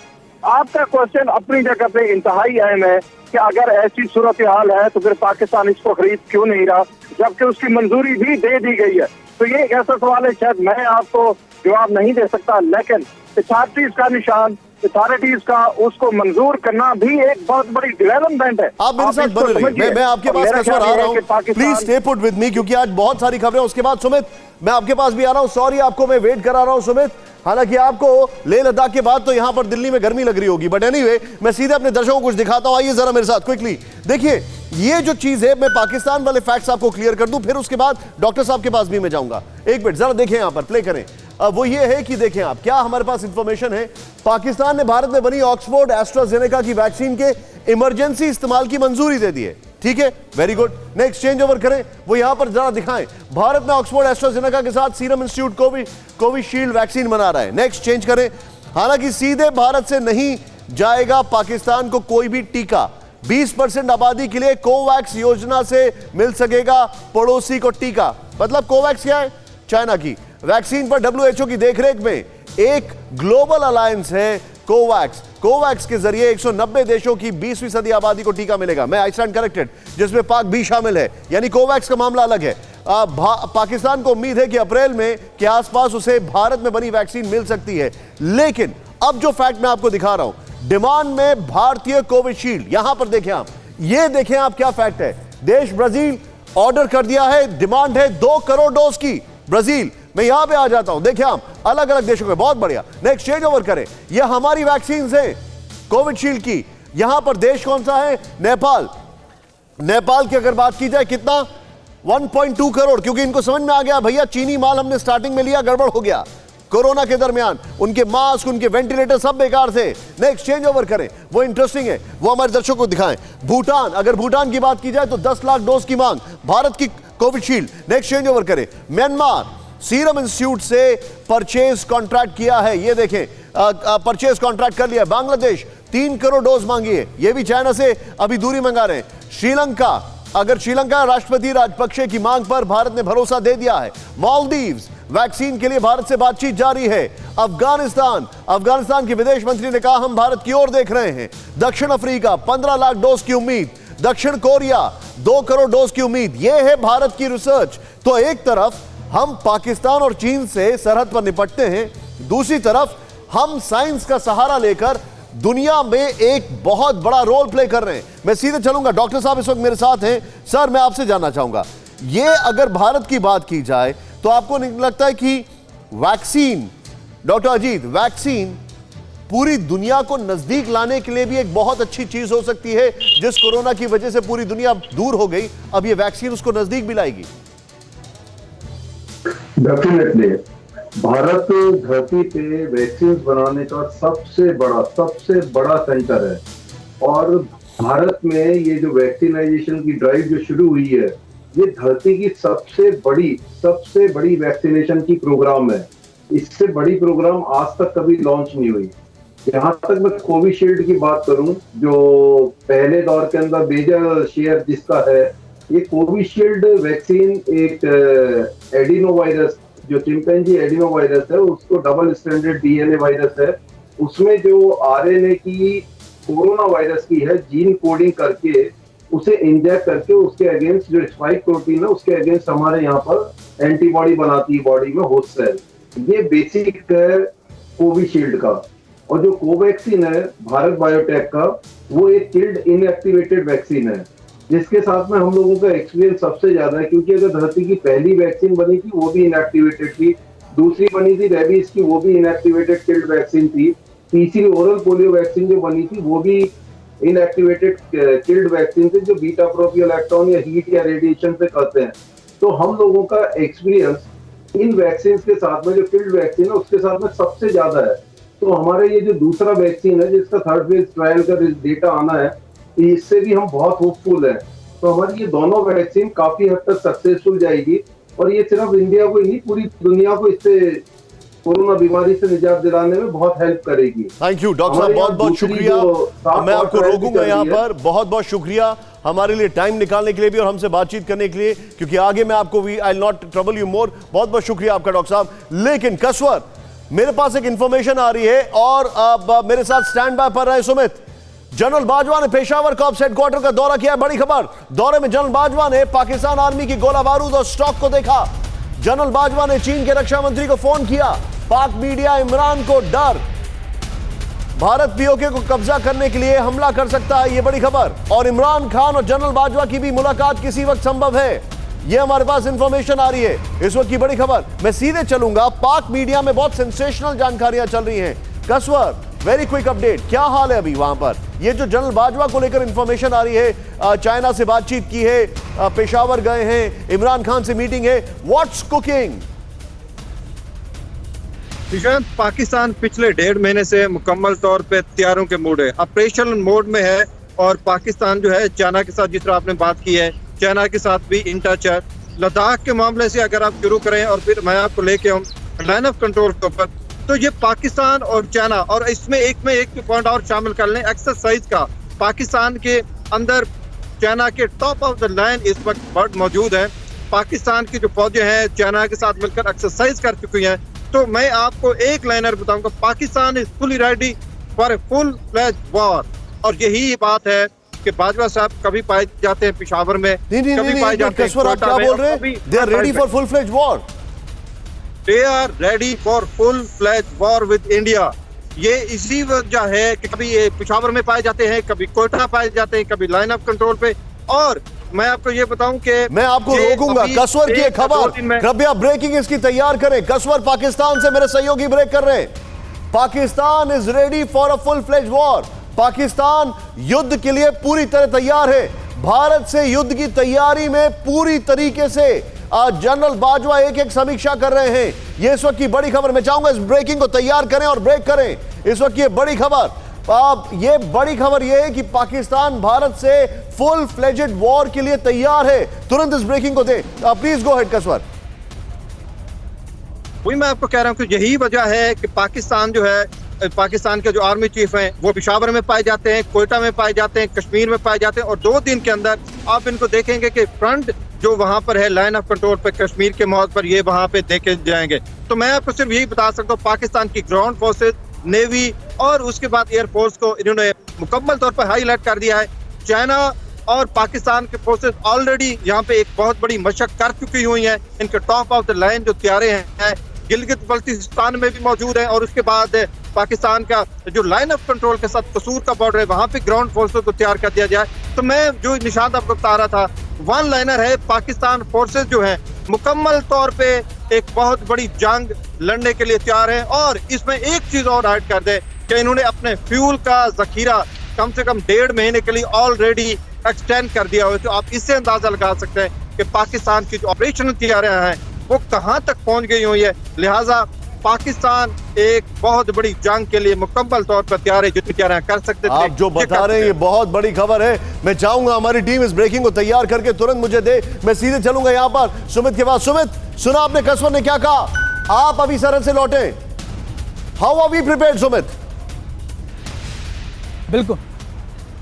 आपका क्वेश्चन अपनी जगह पे इंतहाई अहम है कि अगर ऐसी सूरत हाल है तो फिर पाकिस्तान इसको खरीद क्यों नहीं रहा, जबकि उसकी मंजूरी भी दे दी गई है। तो ये एक ऐसा सवाल है शायद मैं आपको जवाब नहीं दे सकता, लेकिन अथॉरिटीज का निशान, अथॉरिटीज का उसको मंजूर करना भी एक बहुत बड़ी डेवलपमेंट है। आप मेरे साथ बने रहिए, मैं आपके पास कसवर आ रहा हूं, please stay put with me, क्योंकि आज बहुत सारी खबरें। उसके बाद सुमित मैं आपके पास भी आ रहा हूं। सॉरी आपको मैं वेट करा रहा हूं सुमित, हालांकि आपको लेह लद्दाख के बाद तो यहां पर दिल्ली में गर्मी लग रही होगी, बट एनीवे मैं सीधे अपने दर्शकों को कुछ दिखाता हूं। आइए जरा मेरे साथ क्विकली देखिए ये जो चीज है, मैं पाकिस्तान वाले फैक्ट्स आपको क्लियर कर दूं, फिर उसके बाद डॉक्टर साहब के पास भी मैं जाऊंगा। एक मिनट जरा देखें, यहां पर प्ले करें। वो ये है कि देखें आप, क्या हमारे पास इंफॉर्मेशन है, पाकिस्तान ने भारत में बनी ऑक्सफोर्ड एस्ट्राजेनेका की वैक्सीन के इमरजेंसी इस्तेमाल की मंजूरी दे दी है। ठीक है, very good. Next change over करें, वो यहां पर जरा दिखाएं। भारत में ऑक्सफोर्ड एस्ट्राजेनेका के साथ सीरम इंस्टीट्यूट कोविशील्ड वैक्सीन बना रहा है। नेक्स्ट चेंज करें। हालांकि सीधे भारत से नहीं जाएगा पाकिस्तान को कोई भी टीका, 20% आबादी के लिए कोवैक्स योजना से मिल सकेगा पड़ोसी को टीका। मतलब कोवैक्स क्या है? चाइना की वैक्सीन पर WHO की देखरेख में एक ग्लोबल अलायंस है कोवैक्स। कोवैक्स के जरिए 190 देशों की 20वीं सदी आबादी को टीका मिलेगा। मैं आई स्टैंड करेक्टेड, जिसमें पाक भी शामिल है, यानी कोवैक्स का मामला अलग है। पाकिस्तान को उम्मीद है कि अप्रैल में के आसपास उसे भारत में बनी वैक्सीन मिल सकती है। लेकिन अब जो फैक्ट मैं आपको दिखा रहा हूं, डिमांड में भारतीय कोविशील्ड, यहां पर देखें आप, ये देखें आप क्या फैक्ट है। देश ब्राजील ऑर्डर कर दिया है, डिमांड है 2 करोड़ डोज की। ब्राजील, मैं यहां पे आ जाता हूं, देखिए आप अलग अलग देशों में, बहुत बढ़िया। नेक्स्ट चेंज ओवर करें, ये हमारी वैक्सीन है कोविशील्ड की। यहां पर देश कौन सा है? नेपाल। नेपाल की अगर बात की जाए कितना? 1.2 करोड़, क्योंकि इनको समझ में आ गया भैया चीनी माल हमने स्टार्टिंग में लिया, गड़बड़ हो गया। कोरोना के दरमियान उनके मास्क, उनके वेंटिलेटर सब बेकार थे। नेक्स्ट चेंज ओवर करें, वो इंटरेस्टिंग है, वो हमारे दर्शकों को दिखाएं। भूटान, अगर भूटान की बात की जाए तो 10 लाख डोज की मांग भारत की कोविशील्ड। नेक्स्ट चेंज ओवर करें, म्यांमार सीरम इंस्टीट्यूट से परचेज कॉन्ट्रैक्ट किया है, ये देखें परचेज कॉन्ट्रैक्ट कर लिया। बांग्लादेश 3 करोड़ डोज मांगी है, ये भी चाइना से अभी दूरी मंगा रहे हैं। श्रीलंका, अगर श्रीलंका राष्ट्रपति राजपक्षे की मांग पर भारत ने भरोसा दे दिया है। मालदीव्स, वैक्सीन के लिए भारत से बातचीत जारी है। अफगानिस्तान के विदेश मंत्री ने कहा हम भारत की ओर देख रहे हैं। दक्षिण अफ्रीका 15 लाख डोज की उम्मीद। दक्षिण कोरिया 2 करोड़ डोज की उम्मीद। यह है भारत की रिसर्च। तो एक तरफ हम पाकिस्तान और चीन से सरहद पर निपटते हैं, दूसरी तरफ हम साइंस का सहारा लेकर दुनिया में एक बहुत बड़ा रोल प्ले कर रहे हैं। मैं सीधे चलूंगा, डॉक्टर साहब इस वक्त मेरे साथ हैं। सर, मैं आपसे जानना चाहूंगा, ये अगर भारत की बात की जाए तो आपको नहीं लगता है कि वैक्सीन, डॉक्टर अजीत, वैक्सीन पूरी दुनिया को नजदीक लाने के लिए भी एक बहुत अच्छी चीज हो सकती है? जिस कोरोना की वजह से पूरी दुनिया दूर हो गई, अब ये वैक्सीन उसको नजदीक भी लाएगी। डेफिनेटली भारत धरती पे वैक्सीन बनाने का सबसे बड़ा सेंटर है। और भारत में ये जो वैक्सीनाइजेशन की ड्राइव जो शुरू हुई है, ये धरती की सबसे बड़ी वैक्सीनेशन की प्रोग्राम है। इससे बड़ी प्रोग्राम आज तक कभी लॉन्च नहीं हुई। जहां तक मैं कोविशील्ड की बात करूं, जो पहले दौर के अंदर मेजर शेयर जिसका है, ये कोविशील्ड वैक्सीन एक एडिनो वायरस, जो चिंपैंजी एडिनो वायरस है, उसको डबल स्ट्रैंडेड DNA वायरस है, उसमें जो आरएनए की कोरोना वायरस की है जीन कोडिंग करके उसे इंजेक्ट करके उसके अगेंस्ट जो स्पाइक प्रोटीन है उसके अगेंस्ट हमारे यहाँ पर एंटीबॉडी बनाती है बॉडी में होस्ट सेल। ये बेसिक है कोविशील्ड का। और जो कोवैक्सीन है भारत बायोटेक का, वो एक चिल्ड इनएक्टिवेटेड वैक्सीन है, जिसके साथ में हम लोगों का एक्सपीरियंस सबसे ज्यादा है, क्योंकि अगर धरती की पहली वैक्सीन बनी थी वो भी इनएक्टिवेटेड थी, दूसरी बनी थी रेबीज की वो भी इनएक्टिवेटेड चिल्ड वैक्सीन थी, तीसरी ओरल पोलियो वैक्सीन जो बनी थी वो भी इनएक्टिवेटेड चिल्ड वैक्सीन थी, जो बीटा प्रोपियोलैक्टोन या हीट या रेडिएशन से करते हैं। तो हम लोगों का एक्सपीरियंस इन वैक्सीन के साथ में जो चिल्ड वैक्सीन है उसके साथ में सबसे ज्यादा है। तो हमारे ये जो दूसरा वैक्सीन है जिसका थर्ड फेज ट्रायल का डेटा आना है, इससे भी हम बहुत होपफुल हैं। तो हमारी ये दोनों वैक्सीन काफी हद तक सक्सेसफुल जाएगी और ये सिर्फ इंडिया को ही नहीं पूरी दुनिया को इससे कोरोना बीमारी से निजात दिलाने में बहुत हेल्प करेगी। थैंक यू डॉक्टर साहब, बहुत बहुत शुक्रिया। मैं आपको रोकूंगा यहाँ पर। बहुत बहुत शुक्रिया हमारे लिए टाइम निकालने के लिए भी और हमसे बातचीत करने के लिए, क्योंकि आगे मैं आपको भी I will not trouble you more. बहुत बहुत शुक्रिया आपका डॉक्टर साहब। लेकिन कसवर, मेरे पास एक इंफॉर्मेशन आ रही है और अब मेरे साथ स्टैंड बाय पर रहे सुमित। जनरल बाजवा ने पेशावर कॉर्प्स हेडक्वार्टर का दौरा किया। बड़ी खबर, दौरे में जनरल बाजवा ने पाकिस्तान आर्मी की गोला बारूद और स्टॉक को देखा। जनरल बाजवा ने चीन के रक्षा मंत्री को फोन किया। पाक मीडिया इमरान को डर, भारत पीओके को कब्जा करने के लिए हमला कर सकता है, यह बड़ी खबर। और इमरान खान और जनरल बाजवा की भी मुलाकात किसी वक्त संभव है, यह हमारे पास इंफॉर्मेशन आ रही है इस वक्त की बड़ी खबर। मैं सीधे चलूंगा, पाक मीडिया में बहुत सेंसेशनल जानकारियां चल रही हैं। कसवर, वेरी क्विक अपडेट, क्या हाल है अभी वहां पर? ये जो जनरल बाजवा को लेकर इंफॉर्मेशन आ रही है, चाइना से बातचीत की है, पेशावर गए हैं, इमरान खान से मीटिंग है, व्हाट्स कुकिंग? पाकिस्तान पिछले 1.5 महीने से मुकम्मल तौर पे तैयारों के मूड है, ऑपरेशनल मोड में है। और पाकिस्तान जो है चाइना के साथ, जिस तरह आपने बात की है, चाइना के साथ भी इन टच है। लद्दाख के मामले से अगर आप शुरू करें और फिर मैं आपको लेके आऊँ लाइन ऑफ कंट्रोल के ऊपर, तो ये पाकिस्तान और चाइना, और इसमें एक पॉइंट और शामिल कर लें एक्सरसाइज का। पाकिस्तान के अंदर चाइना के टॉप ऑफ द लाइन इस वक्त बर्ड मौजूद है। पाकिस्तान की जो फौजें हैं चाइना के साथ मिलकर एक्सरसाइज कर चुकी हैं। तो मैं आपको एक लाइनर बताऊंगा, Pakistan is fully ready for a full fledge war. और यही बात है कि बाजवा साहब कभी पाए जाते हैं पेशावर में, कभी पाए जाते हैं क्या बोल रहे हैं? They are ready for full fledge war. They are ready for full fledge war with India. ये इसी वजह है कि कभी ये पेशावर में पाए जाते हैं, कभी कोयटा पाए जाते हैं, कभी लाइन ऑफ कंट्रोल पे। और मैं आपको ये बताऊं कि मैं आपको रोकूंगा। कसवर की एक खबर, कृपया ब्रेकिंग इसकी तैयार करें। कसवर, पाकिस्तान से मेरे सहयोगी ब्रेक कर रहे हैं। Pakistan is ready for a full fledge war. Pakistan युद्ध के लिए पूरी तरह तैयार है। भारत से युद्ध की तैयारी में पूरी तरीके से जनरल बाजवा एक समीक्षा कर रहे हैं। यह इस वक्त की बड़ी खबर। मैं चाहूंगा इस ब्रेकिंग को तैयार करें और ब्रेक करें। इस वक्त ये बड़ी खबर, ये बड़ी खबर यह है कि पाकिस्तान भारत से फुल फ्लेजेड वॉर के लिए तैयार है। तुरंत इस ब्रेकिंग को दे। Please go head कसवर। वही मैं आपको कह रहा हूं कि यही वजह है कि पाकिस्तान जो है, पाकिस्तान के जो आर्मी चीफ हैं वो पेशावर में पाए जाते हैं, कोयटा में पाए जाते हैं, कश्मीर में पाए जाते हैं। और 2 दिन के अंदर आप इनको देखेंगे कि फ्रंट जो वहां पर है लाइन ऑफ कंट्रोल पे कश्मीर के मौत पर, ये वहां पे देखे जाएंगे। तो मैं आपको सिर्फ यही बता सकता हूँ, पाकिस्तान की ग्राउंड फोर्सेज, नेवी और उसके बाद एयरफोर्स को इन्होंने मुकम्मल तौर पर हाईलाइट कर दिया है। चाइना और पाकिस्तान के फोर्सेज ऑलरेडी यहाँ पे एक बहुत बड़ी मशक कर चुकी हुई हैं। इनके टॉप ऑफ द लाइन जो तैयारे हैं गिलगित बल्तिस्तान में भी मौजूद है। और उसके बाद पाकिस्तान का जो लाइन ऑफ कंट्रोल के साथ कसूर का बॉर्डर है, वहां पे ग्राउंड फोर्सेज को तैयार कर दिया जाए। तो मैं जो निशान आपको बता रहा था, वन लाइनर है, पाकिस्तान फोर्सेज जो है मुकम्मल तौर पे एक बहुत बड़ी जंग लड़ने के लिए तैयार है। और इसमें एक चीज और ऐड कर दे कि इन्होंने अपने फ्यूल का जखीरा कम से कम 1.5 महीने के लिए ऑलरेडी एक्सटेंड कर दिया हुआ। तो आप इससे अंदाजा लगा सकते हैं कि पाकिस्तान की जो ऑपरेशनल तैयारियां हैं वो कहां तक पहुंच गई हुई है। लिहाजा पाकिस्तान एक बहुत बड़ी जंग के लिए मुकम्मल तौर पर तैयार है, जितनी तैयारियां कर सकते थे। आप जो बता रहे हैं ये बहुत बड़ी खबर है। मैं चाहूंगा हमारी टीम इस ब्रेकिंग को तैयार करके तुरंत मुझे दे। मैं सीधे चलूंगा यहां पर सुमित के पास। सुमित, सुना आपने कसवर ने क्या कहा? आप अभी सरहद से लौटे, how are we prepared Sumit? बिल्कुल,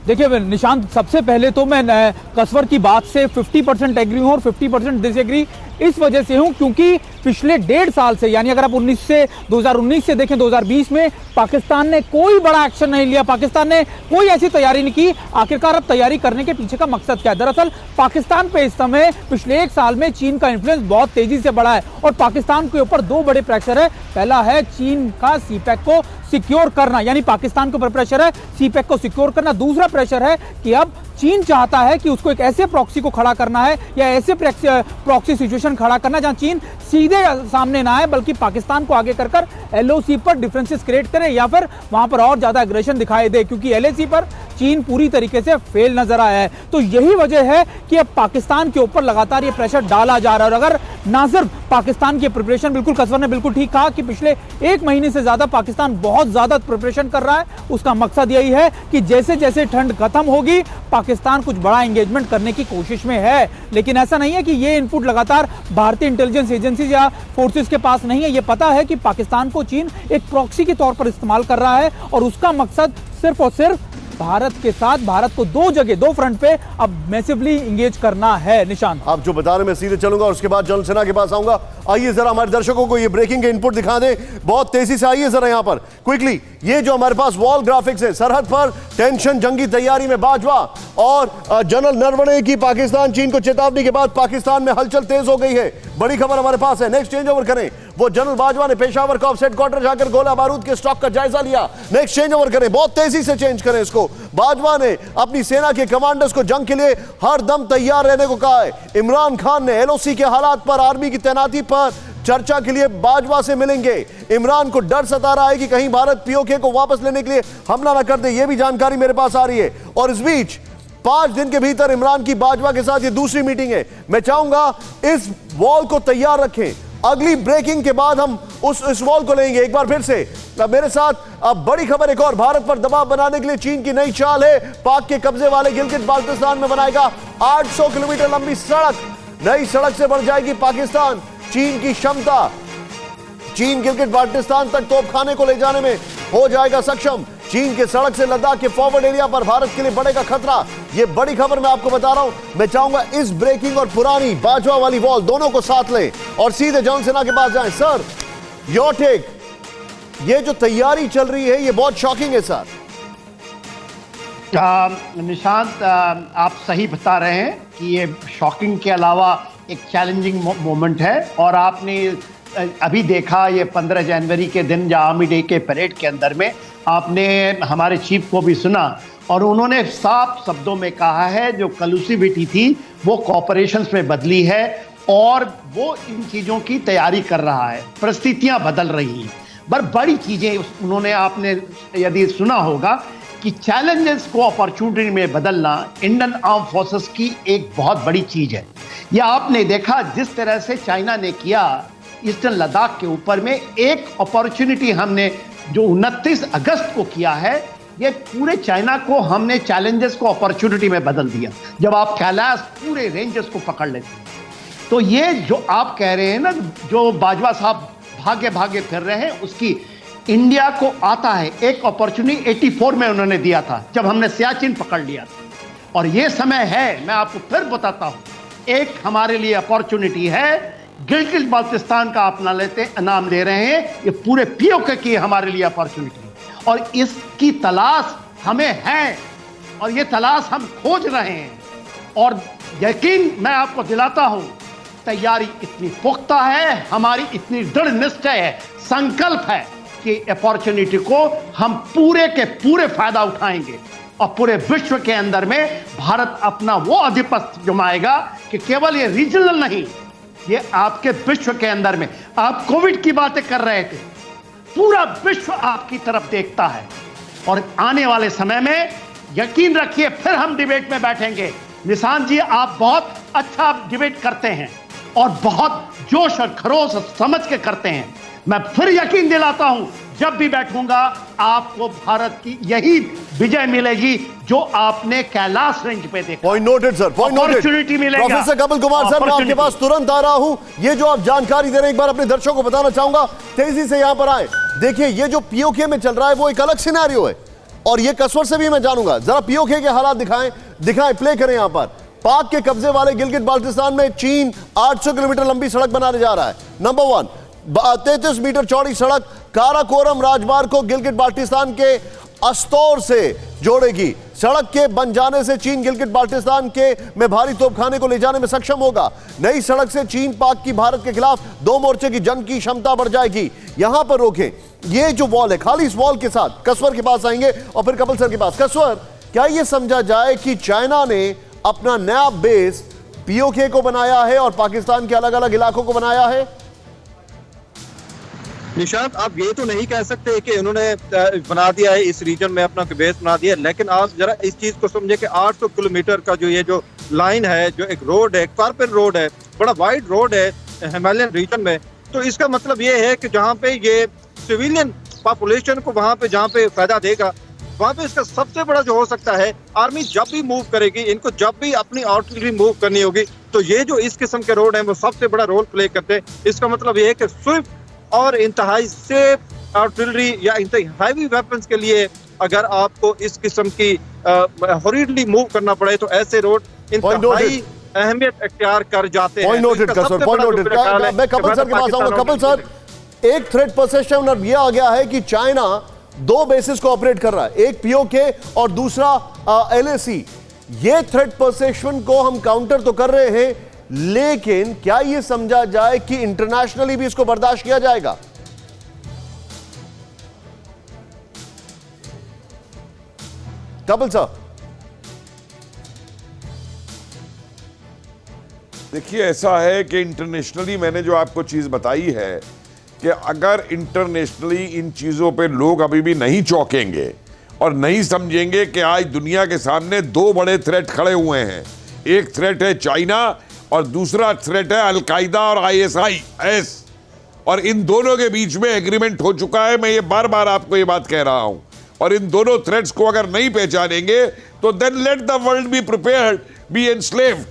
देखिए निशांत, सबसे पहले तो मैं कसवर की बात से 50% एग्री हूं और 50% डिसएग्री इस वजह से हूं क्योंकि पिछले 1.5 साल से, यानी अगर आप 2019 से देखें 2020 में पाकिस्तान ने कोई बड़ा एक्शन नहीं लिया, पाकिस्तान ने कोई ऐसी तैयारी नहीं की। आखिरकार अब तैयारी करने के पीछे का मकसद क्या है? दरअसल पाकिस्तान पे इस समय पिछले 1 साल में चीन का इन्फ्लुएंस बहुत तेजी से बढ़ा है और पाकिस्तान के ऊपर 2 बड़े प्रेशर है। पहला है चीन का सीपैक को सिक्योर करना, यानी पाकिस्तान के ऊपर प्रेशर है सीपैक को सिक्योर करना। दूसरा प्रेशर है कि अब चीन चाहता है कि उसको एक ऐसे प्रॉक्सी को खड़ा करना है या ऐसे प्रॉक्सी सिचुएशन खड़ा करना जहां चीन सीधे सामने ना आए, बल्कि पाकिस्तान को आगे कर एलओसी पर डिफरेंसेस क्रिएट करे या फिर वहां पर और ज्यादा एग्रेशन दिखाई दे, क्योंकि एलएसी पर चीन पूरी तरीके से फेल नजर आया है। तो यही वजह है कि अब पाकिस्तान के ऊपर लगातार ये प्रेशर डाला जा रहा है। और अगर ना सिर्फ पाकिस्तान की प्रिपरेशन, बिल्कुल कसवर ने बिल्कुल ठीक कहा कि पिछले 1 महीने से ज्यादा पाकिस्तान बहुत ज्यादा प्रिपरेशन कर रहा है। उसका मकसद यही है कि जैसे जैसे ठंड खत्म होगी पाकिस्तान कुछ बड़ा एंगेजमेंट करने की कोशिश में है। लेकिन ऐसा नहीं है कि ये इनपुट लगातार भारतीय इंटेलिजेंस एजेंसी या फोर्सेस के पास नहीं है। ये पता है कि पाकिस्तान को चीन एक प्रॉक्सी के तौर पर इस्तेमाल कर रहा है और उसका मकसद सिर्फ और सिर्फ भारत के साथ, भारत को 2 जगह 2 फ्रंट पे अब मैसिवली इंगेज करना है। निशान, आप जो बता रहे मैं सीधे चलूंगा और उसके बाद जनरल सिन्हा के पास आऊंगा। आइए जरा हमारे दर्शकों को ये ब्रेकिंग के इनपुट दिखा दें, बहुत तेजी से आइए जरा यहां पर क्विकली। ये जो हमारे पास वॉल ग्राफिक्स है, सरहद पर टेंशन, जंगी तैयारी में बाजवा और जनरल नरवणे की पाकिस्तान चीन को चेतावनी के बाद पाकिस्तान में हलचल तेज हो गई है। बड़ी खबर हमारे पास है। नेक्स्ट चेंज ओवर करें, वो जनरल बाजवा ने पेशावर का ऑफसेट क्वार्टर जाकर गोला बारूद के स्टॉक का जायजा लिया। नेक्स्ट चेंज ओवर करें, बहुत तेजी से चेंज करें इसको। बाजवा ने अपनी सेना के कमांडर्स को जंग के लिए हर दम तैयार रहने को कहा है। इमरान खान ने एलओसी के हालात पर, आर्मी की तैनाती पर चर्चा के लिए बाजवा से मिलेंगे। इमरान को डर सता रहा है कि कहीं भारत पीओके को वापस लेने के लिए हमला न कर दे, यह भी जानकारी मेरे पास आ रही है। और इस बीच 5 दिन के भीतर इमरान की बाजवा के साथ ये दूसरी मीटिंग है। मैं चाहूंगा इस वॉल को तैयार रखें, अगली ब्रेकिंग के बाद हम उस वॉल को लेंगे। एक बार फिर से मेरे साथ अब बड़ी खबर एक और, भारत पर दबाव बनाने के लिए चीन की नई चाल है। पाक के कब्जे वाले गिलगित बाल्टिस्तान में बनाएगा 800 किलोमीटर लंबी सड़क। नई सड़क से बढ़ जाएगी पाकिस्तान चीन की क्षमता। चीन गिलगित बाल्टिस्तान तक तोपखाने को ले जाने में हो जाएगा सक्षम। चीन के सड़क से लद्दाख के फॉरवर्ड एरिया पर भारत के लिए बढ़ेगा खतरा। यह बड़ी खबर मैं आपको बता रहा हूं। मैं चाहूंगा इस ब्रेकिंग और पुरानी बाजवा वाली वॉल दोनों को साथ लें और सीधे जनरल सिन्हा के पास जाएं। सर, योर टेक, ये जो तैयारी चल रही है ये बहुत शॉकिंग है सर। निशांत, आप सही बता रहे हैं कि ये शॉकिंग के अलावा एक चैलेंजिंग मोमेंट है। और आपने अभी देखा ये 15 जनवरी के दिन जो आर्मी डे के परेड के अंदर में आपने हमारे चीफ को भी सुना और उन्होंने साफ शब्दों में कहा है जो कलूसिविटी थी वो कोऑपरेशंस में बदली है और वो इन चीज़ों की तैयारी कर रहा है। परिस्थितियां बदल रही हैं, बड़ी चीज़ें उन्होंने, आपने यदि सुना होगा कि चैलेंजेस को अपॉर्चुनिटी में बदलना इंडियन आर्म फोर्सेस की एक बहुत बड़ी चीज़ है। यह आपने देखा जिस तरह से चाइना ने किया ईस्टर्न लद्दाख के ऊपर में, एक अपॉर्चुनिटी हमने जो 29 अगस्त को किया है, ये पूरे चाइना को हमने चैलेंजेस को अपॉर्चुनिटी में बदल दिया। जब आप कैलाश पूरे रेंजेस को पकड़ लेते हैं, तो ये जो आप कह रहे हैं ना, जो बाजवा साहब भागे भागे फिर रहे हैं, उसकी इंडिया को आता है एक अपॉर्चुनिटी 84 में उन्होंने दिया था जब हमने सियाचिन पकड़ लिया था। और ये समय है, मैं आपको फिर बताता हूं, एक हमारे लिए अपॉर्चुनिटी है। गिलगित बाल्टिस्तान का अपना नाम ले रहे हैं, ये पूरे पीओके की हमारे लिए अपॉर्चुनिटी और इसकी तलाश हमें है और ये तलाश हम खोज रहे हैं। और यकीन मैं आपको दिलाता हूं, तैयारी इतनी पुख्ता है, हमारी इतनी दृढ़ निश्चय है, संकल्प है कि अपॉर्चुनिटी को हम पूरे के पूरे फायदा उठाएंगे और पूरे विश्व के अंदर में भारत अपना वो आधिपत्य जमाएगा कि केवल ये रीजनल नहीं, ये आपके विश्व के अंदर में। आप कोविड की बातें कर रहे थे, पूरा विश्व आपकी तरफ देखता है और आने वाले समय में यकीन रखिए फिर हम डिबेट में बैठेंगे। निशांत जी, आप बहुत अच्छा डिबेट करते हैं और बहुत जोश और खरोश समझ के करते हैं। मैं फिर यकीन दिलाता हूं, जब भी बैठूंगा आपको भारत की यही विजय मिलेगी जो आपने कैलाश रेंज पे देखा। Point noted sir, point noted. Opportunity मिलेगा। प्रोफेसर कपिल कुमार सर, मैं आपके पास तुरंत आ रहा हूं। ये जो आप जानकारी दे रहे हैं, एक बार अपने दर्शकों को बताना चाहूंगा, तेजी से यहां पर आए। देखिए, ये जो पीओके में चल रहा है वो एक अलग सिनेरियो है और ये कसवर से भी मैं जानूंगा। जरा पीओके के हालात दिखाएं, प्ले करें यहां पर। पाक के कब्जे वाले गिलगित बाल्टिस्तान में चीन 800 किलोमीटर लंबी सड़क बनाने जा रहा है। नंबर 1, 33 मीटर चौड़ी सड़क काराकोरम राजमार्ग को गिलगित बाल्टिस्तान के अस्तौर से जोड़ेगी। सड़क के बन जाने से चीन गिलगित बाल्टिस्तान के में भारी तोपखाने को ले जाने में सक्षम होगा। नई सड़क से चीन पाक की भारत के खिलाफ दो मोर्चे की जंग की क्षमता बढ़ जाएगी। यहां पर रोकें, ये जो वॉल है, खाली इस वॉल के साथ कसवर के पास आएंगे और फिर कपिल सर के पास। कसवर, क्या यह समझा जाए कि चाइना ने अपना नया बेस पीओके को बनाया है और पाकिस्तान के अलग अलग इलाकों को बनाया है? निशांत, आप ये तो नहीं कह सकते कि उन्होंने बना दिया है इस रीजन में अपना बेस बना दिया है, लेकिन आप जरा इस चीज को समझे कि 800 किलोमीटर का जो ये जो लाइन है, जो एक रोड है, कारपेट रोड है, बड़ा वाइड रोड है हिमालयन रीजन में, तो इसका मतलब ये है कि जहाँ पे ये सिविलियन पॉपुलेशन को वहाँ पे जहाँ पे फायदा देगा, वहाँ पे इसका सबसे बड़ा जो हो सकता है, आर्मी जब भी मूव करेगी, इनको जब भी अपनी आर्टिलरी मूव करनी होगी, तो ये जो इस किस्म के रोड है वो सबसे बड़ा रोल प्ले करते हैं। इसका मतलब ये है कि स्विफ्ट और इंतहाई सेफ आर्टिलरी या हैवी वेपन्स के लिए अगर आपको इस किस्म की हॉरिडली मूव करना पड़े तो ऐसे रोड इंतहाई अहमियत इख्तियार कर जाते हैं। मैं कपिल सर के पास आऊंगा। कपिल सर, एक थ्रेट परसेप्शन अब यह आ गया है कि चाइना दो बेसिस को ऑपरेट कर रहा है, एक पीओके और दूसरा एलएसी। ये थ्रेट परसेप्शन को हम काउंटर तो कर रहे हैं, लेकिन क्या यह समझा जाए कि इंटरनेशनली भी इसको बर्दाश्त किया जाएगा? कपिल साहब, देखिए, ऐसा है कि इंटरनेशनली मैंने जो आपको चीज बताई है कि अगर इंटरनेशनली इन चीजों पे लोग अभी भी नहीं चौंकेंगे और नहीं समझेंगे कि आज दुनिया के सामने दो बड़े थ्रेट खड़े हुए हैं। एक थ्रेट है चाइना और दूसरा थ्रेट है अलकायदा और ISIS, और इन दोनों के बीच में एग्रीमेंट हो चुका है। मैं ये बार बार आपको ये बात कह रहा हूं, और इन दोनों थ्रेट्स को अगर नहीं पहचानेंगे तो then let the world be prepared, be enslaved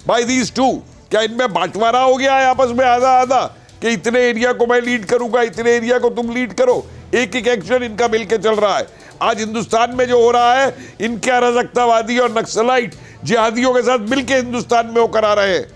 by these two. क्या इनमें बांटवारा हो गया है आपस में आधा आधा कि इतने एरिया को मैं लीड करूंगा, इतने एरिया को तुम लीड करो? एक एक एक्शन इनका मिलकर चल रहा है। आज हिंदुस्तान में जो हो रहा है, इनके अराजकतावादी और नक्सलाइट जिहादियों के साथ मिलकर हिंदुस्तान में वो करा रहे हैं।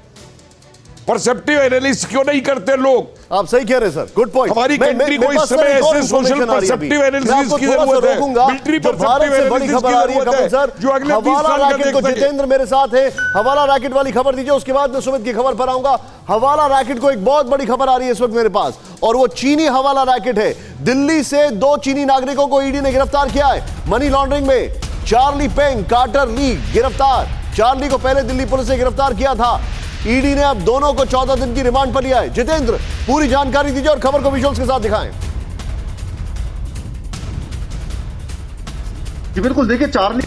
परसेप्टिव एनालिसिस क्यों नहीं करते लोग? आप सही कह रहे हैं सर, गुड पॉइंट। हमारी कंट्री को इस समय ऐसे सोशल परसेप्टिव एनालिसिस की जरूरत है, मिलिट्री परसेप्टिव एनालिसिस की जरूरत है, जो अगले 30 साल का देख सके। जितेंद्र मेरे साथ है, हवाला रैकेट वाली खबर दीजिए, उसके बाद मैं सुमित की खबर पर आऊंगा। हवाला रैकेट को एक बहुत बड़ी खबर आ रही है इस वक्त मेरे पास, और वो चीनी हवाला रैकेट है। दिल्ली से 2 चीनी नागरिकों को ईडी ने गिरफ्तार किया है मनी लॉन्ड्रिंग में। चार्ली पेंग, कार्टर ली गिरफ्तार। चार्ली को पहले दिल्ली पुलिस ने गिरफ्तार किया था। ईडी ने अब दोनों को 14 दिन की रिमांड पर लिया है। जितेंद्र, पूरी जानकारी दीजिए और खबर को विजुअल्स के साथ दिखाएं। जी बिल्कुल, देखिए, चार्ली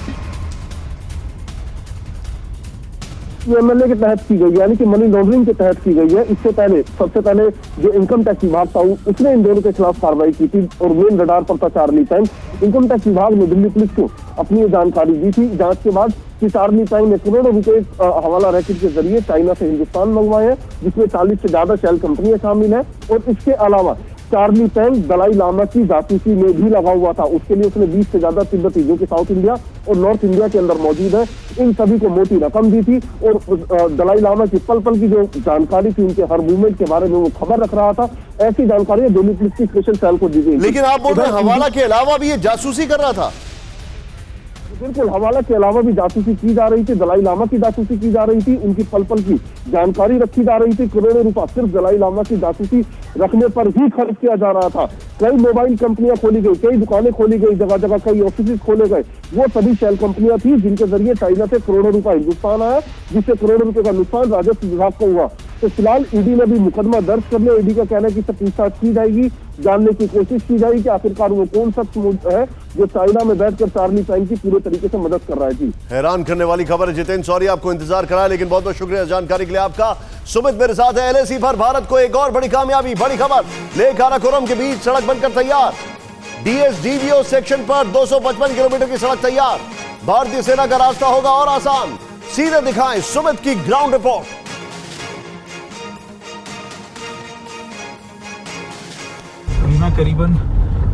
एमएलए के तहत की गई, यानी कि मनी लॉन्ड्रिंग के तहत की गई है। इससे पहले सबसे पहले जो इनकम टैक्स विभाग था उसने इन दोनों के खिलाफ कार्रवाई की थी और मेन रडार पर था चार्ली पेंग। इनकम टैक्स विभाग ने दिल्ली पुलिस को अपनी ये जानकारी दी थी जांच के बाद कि चार्ली पेंग ने करोड़ों रुपए हवाला रैकेट के जरिए चाइना से हिंदुस्तान मंगवाए हैं, जिसमें 40 से ज्यादा शेल कंपनियां शामिल हैं। और इसके अलावा चार्ली पेंग दलाई लामा की जासूसी में भी लगा हुआ था। उसके लिए उसने 20 से ज्यादा तिब्बती जो कि साउथ इंडिया और नॉर्थ इंडिया के अंदर मौजूद है, इन सभी को मोटी रकम दी थी। और दलाई लामा की पल पल की जो जानकारी थी, उनके हर मूवमेंट के बारे में वो खबर रख रहा था। ऐसी जानकारी दिल्ली पुलिस की स्पेशल सेल को दी गई। लेकिन आप बोल रहे हैं हवाला के अलावा भी ये जासूसी कर रहा था? बिल्कुल, हवाला के अलावा भी जासूसी की जा रही थी, दलाई लामा की जासूसी की जा रही थी, उनकी पल पल की जानकारी रखी जा रही थी। करोड़ों रुपया सिर्फ दलाई लामा की जासूसी रखने पर ही खर्च किया जा रहा था। कई मोबाइल कंपनियां खोली गई, कई दुकानें खोली गई, जगह जगह कई ऑफिस खोले गए। वो सभी शेल कंपनियां थी जिनके जरिए चाइना से करोड़ों रुपया हिंदुस्तान आया, जिससे करोड़ों रुपए का नुकसान राजस्व विभाग को हुआ। तो फिलहाल ईडी ने भी मुकदमा दर्ज कर लिया। ईडी का कहना है कि सब पूछताछ की जाएगी, जानने की कोशिश की जाएगी कि आखिरकार वो कौन शख्स है जो चाइना में बैठकर चार्ली पेंग की पूरे तरीके से मदद कर रहा है। जी, हैरान करने वाली खबर है जितेंद्र, सॉरी आपको इंतजार कराया, लेकिन बहुत बहुत शुक्रिया जानकारी के लिए आपका। सुमित मेरे साथ है। LAC पर भारत को एक और बड़ी कामयाबी, बड़ी खबर। लेह काराकोरम के बीच सड़क बनकर तैयार। DSDVO सेक्शन पर 255 किलोमीटर की सड़क तैयार। भारतीय सेना का रास्ता होगा और आसान। सीधे दिखाएं सुमित की ग्राउंड रिपोर्ट। मैं करीबन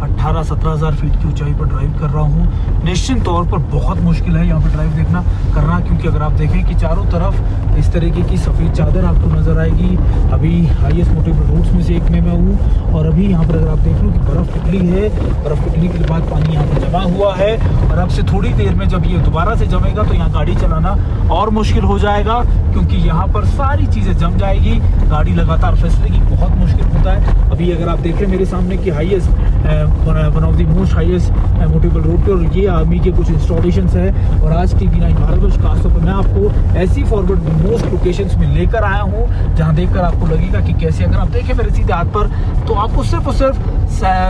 18-17 हज़ार फीट की ऊंचाई पर ड्राइव कर रहा हूं। निश्चित तौर पर बहुत मुश्किल है यहाँ पर ड्राइव देखना। करना, क्योंकि अगर आप देखें कि चारों तरफ इस तरीके की सफ़ेद चादर आपको नज़र आएगी। अभी हाईएस्ट मोटेबल रूट्स में से एक में मैं हूँ और अभी यहाँ पर अगर आप देख लो कि बर्फ़ पिघली है, बर्फ़ पिघलने के बाद पानी यहाँ पर जमा हुआ है और अब से थोड़ी देर में जब ये दोबारा से जमेगा तो यहाँ गाड़ी चलाना और मुश्किल हो जाएगा, क्योंकि यहाँ पर सारी चीज़ें जम जाएगी, गाड़ी लगातार फिसलेगी, बहुत मुश्किल होता है। अभी अगर आप देखें मेरे सामने कि highest one of the most highest motorable road पे, और ये आर्मी के कुछ इंस्टॉलेशंस है और आज TV9 भारतवर्ष खासतौर पर मैं आपको ऐसी फॉरवर्ड मोस्ट लोकेशंस में लेकर आया हूँ जहाँ देखकर आपको लगेगा कि कैसे, अगर आप देखें मेरे सीधे हाथ पर तो आपको सिर्फ और सिर्फ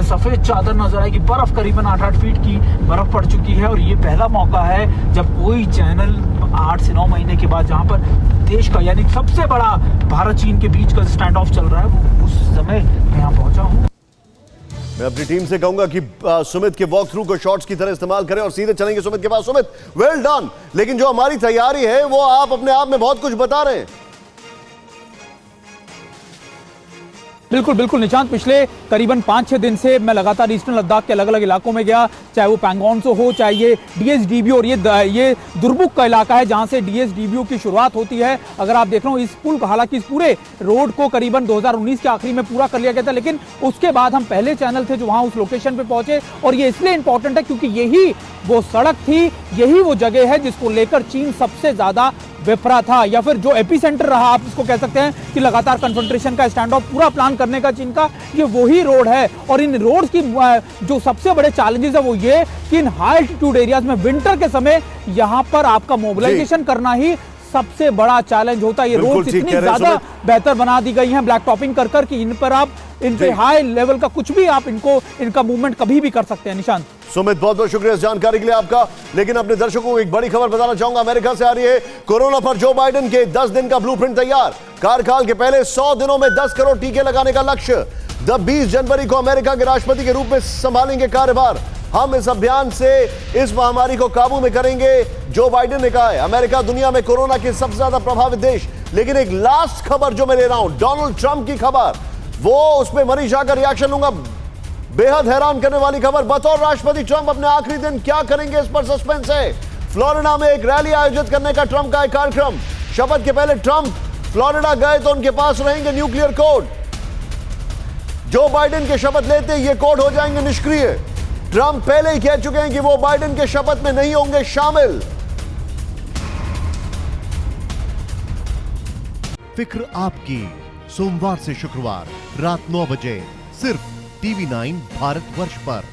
सफ़ेद चादर नजर आएगी। बर्फ़ करीबन 8-8 फीट की बर्फ़ पड़ चुकी है और ये पहला मौका है जब कोई चैनल 8 से 9 महीने के बाद जहाँ पर देश का यानी सबसे बड़ा भारत चीन के बीच का स्टैंड ऑफ चल रहा है, वो उस समय मैं यहाँ पहुँचा हूँ। मैं अपनी टीम से कहूंगा कि सुमित के वॉक थ्रू को शॉर्ट्स की तरह इस्तेमाल करें और सीधे चलेंगे सुमित के पास। सुमित, वेल डन, लेकिन जो हमारी तैयारी है वो आप अपने आप में बहुत कुछ बता रहे हैं। बिल्कुल बिल्कुल निशांत, पिछले करीबन 5-6 दिन से मैं लगातार ईस्टर्न लद्दाख के अलग अलग इलाकों में गया, चाहे वो पैंगोंगसो हो, चाहे ये DSDBO, और ये दुर्बुक का इलाका है जहां से DSDBO की शुरुआत होती है। अगर आप देख रहे हो इस पुल का, हालांकि इस पूरे रोड को करीबन 2019 के आखिरी में पूरा कर लिया गया था, लेकिन उसके बाद हम पहले चैनल थे जो वहां उस लोकेशन पे पहुंचे, और ये इसलिए इंपॉर्टेंट है क्योंकि यही वो सड़क थी, यही वो जगह है जिसको लेकर चीन सबसे ज्यादा विफरा था, या फिर जो एपिसेंटर रहा आप इसको कह सकते हैं कि लगातार कन्फ्रंटेशन का, स्टैंड ऑफ पूरा प्लान करने का चीन का, ये वही रोड है। और इन रोड्स की जो सबसे बड़े चैलेंजेस है वो ये कि इन हाई एल्टीट्यूड एरियाज में विंटर के समय यहां पर आपका मोबिलाइजेशन करना ही सबसे बड़ा चैलेंज होता है। ये रोड इतनी ज्यादा बेहतर बना दी गई हैं ब्लैक टॉपिंग कर कर कि इन पर आप इन पे हाई लेवल का कुछ भी आप इनका मूवमेंट कभी भी कर सकते हैं। निशांत, सुमित, बहुत बहुत शुक्रिया इस जानकारी के लिए आपका। लेकिन अपने दर्शकों को एक बड़ी खबर बताना चाहूंगा, अमेरिका से आ रही है। कोरोना पर जो बाइडेन के 10 दिन का ब्लूप्रिंट तैयार, कार्यकाल के पहले 100 दिनों में 10 करोड़ टीके लगाने का लक्ष्य। 20 जनवरी को अमेरिका के राष्ट्रपति के रूप में संभालेंगे कार्यभार। हम इस अभियान से इस महामारी को काबू में करेंगे, जो बाइडेन ने कहा है। अमेरिका दुनिया में कोरोना के सबसे ज्यादा प्रभावित देश। लेकिन एक लास्ट खबर जो मैं ले रहा हूं, डोनाल्ड ट्रंप की खबर, वो उसमें मनीषा का रिएक्शन लूंगा। बेहद हैरान करने वाली खबर, बतौर राष्ट्रपति ट्रंप अपने आखिरी दिन क्या करेंगे इस पर सस्पेंस है। फ्लोरिडा में एक रैली आयोजित करने का ट्रंप का एक कार्यक्रम। शपथ के पहले ट्रंप फ्लोरिडा गए तो उनके पास रहेंगे न्यूक्लियर कोड। जो बाइडेन के शपथ लेते ये कोड हो जाएंगे निष्क्रिय। ट्रंप पहले ही कह चुके हैं कि वो बाइडेन के शपथ में नहीं होंगे शामिल। फिक्र आपकी, सोमवार से शुक्रवार रात 9 बजे सिर्फ TV9 भारतवर्ष पर।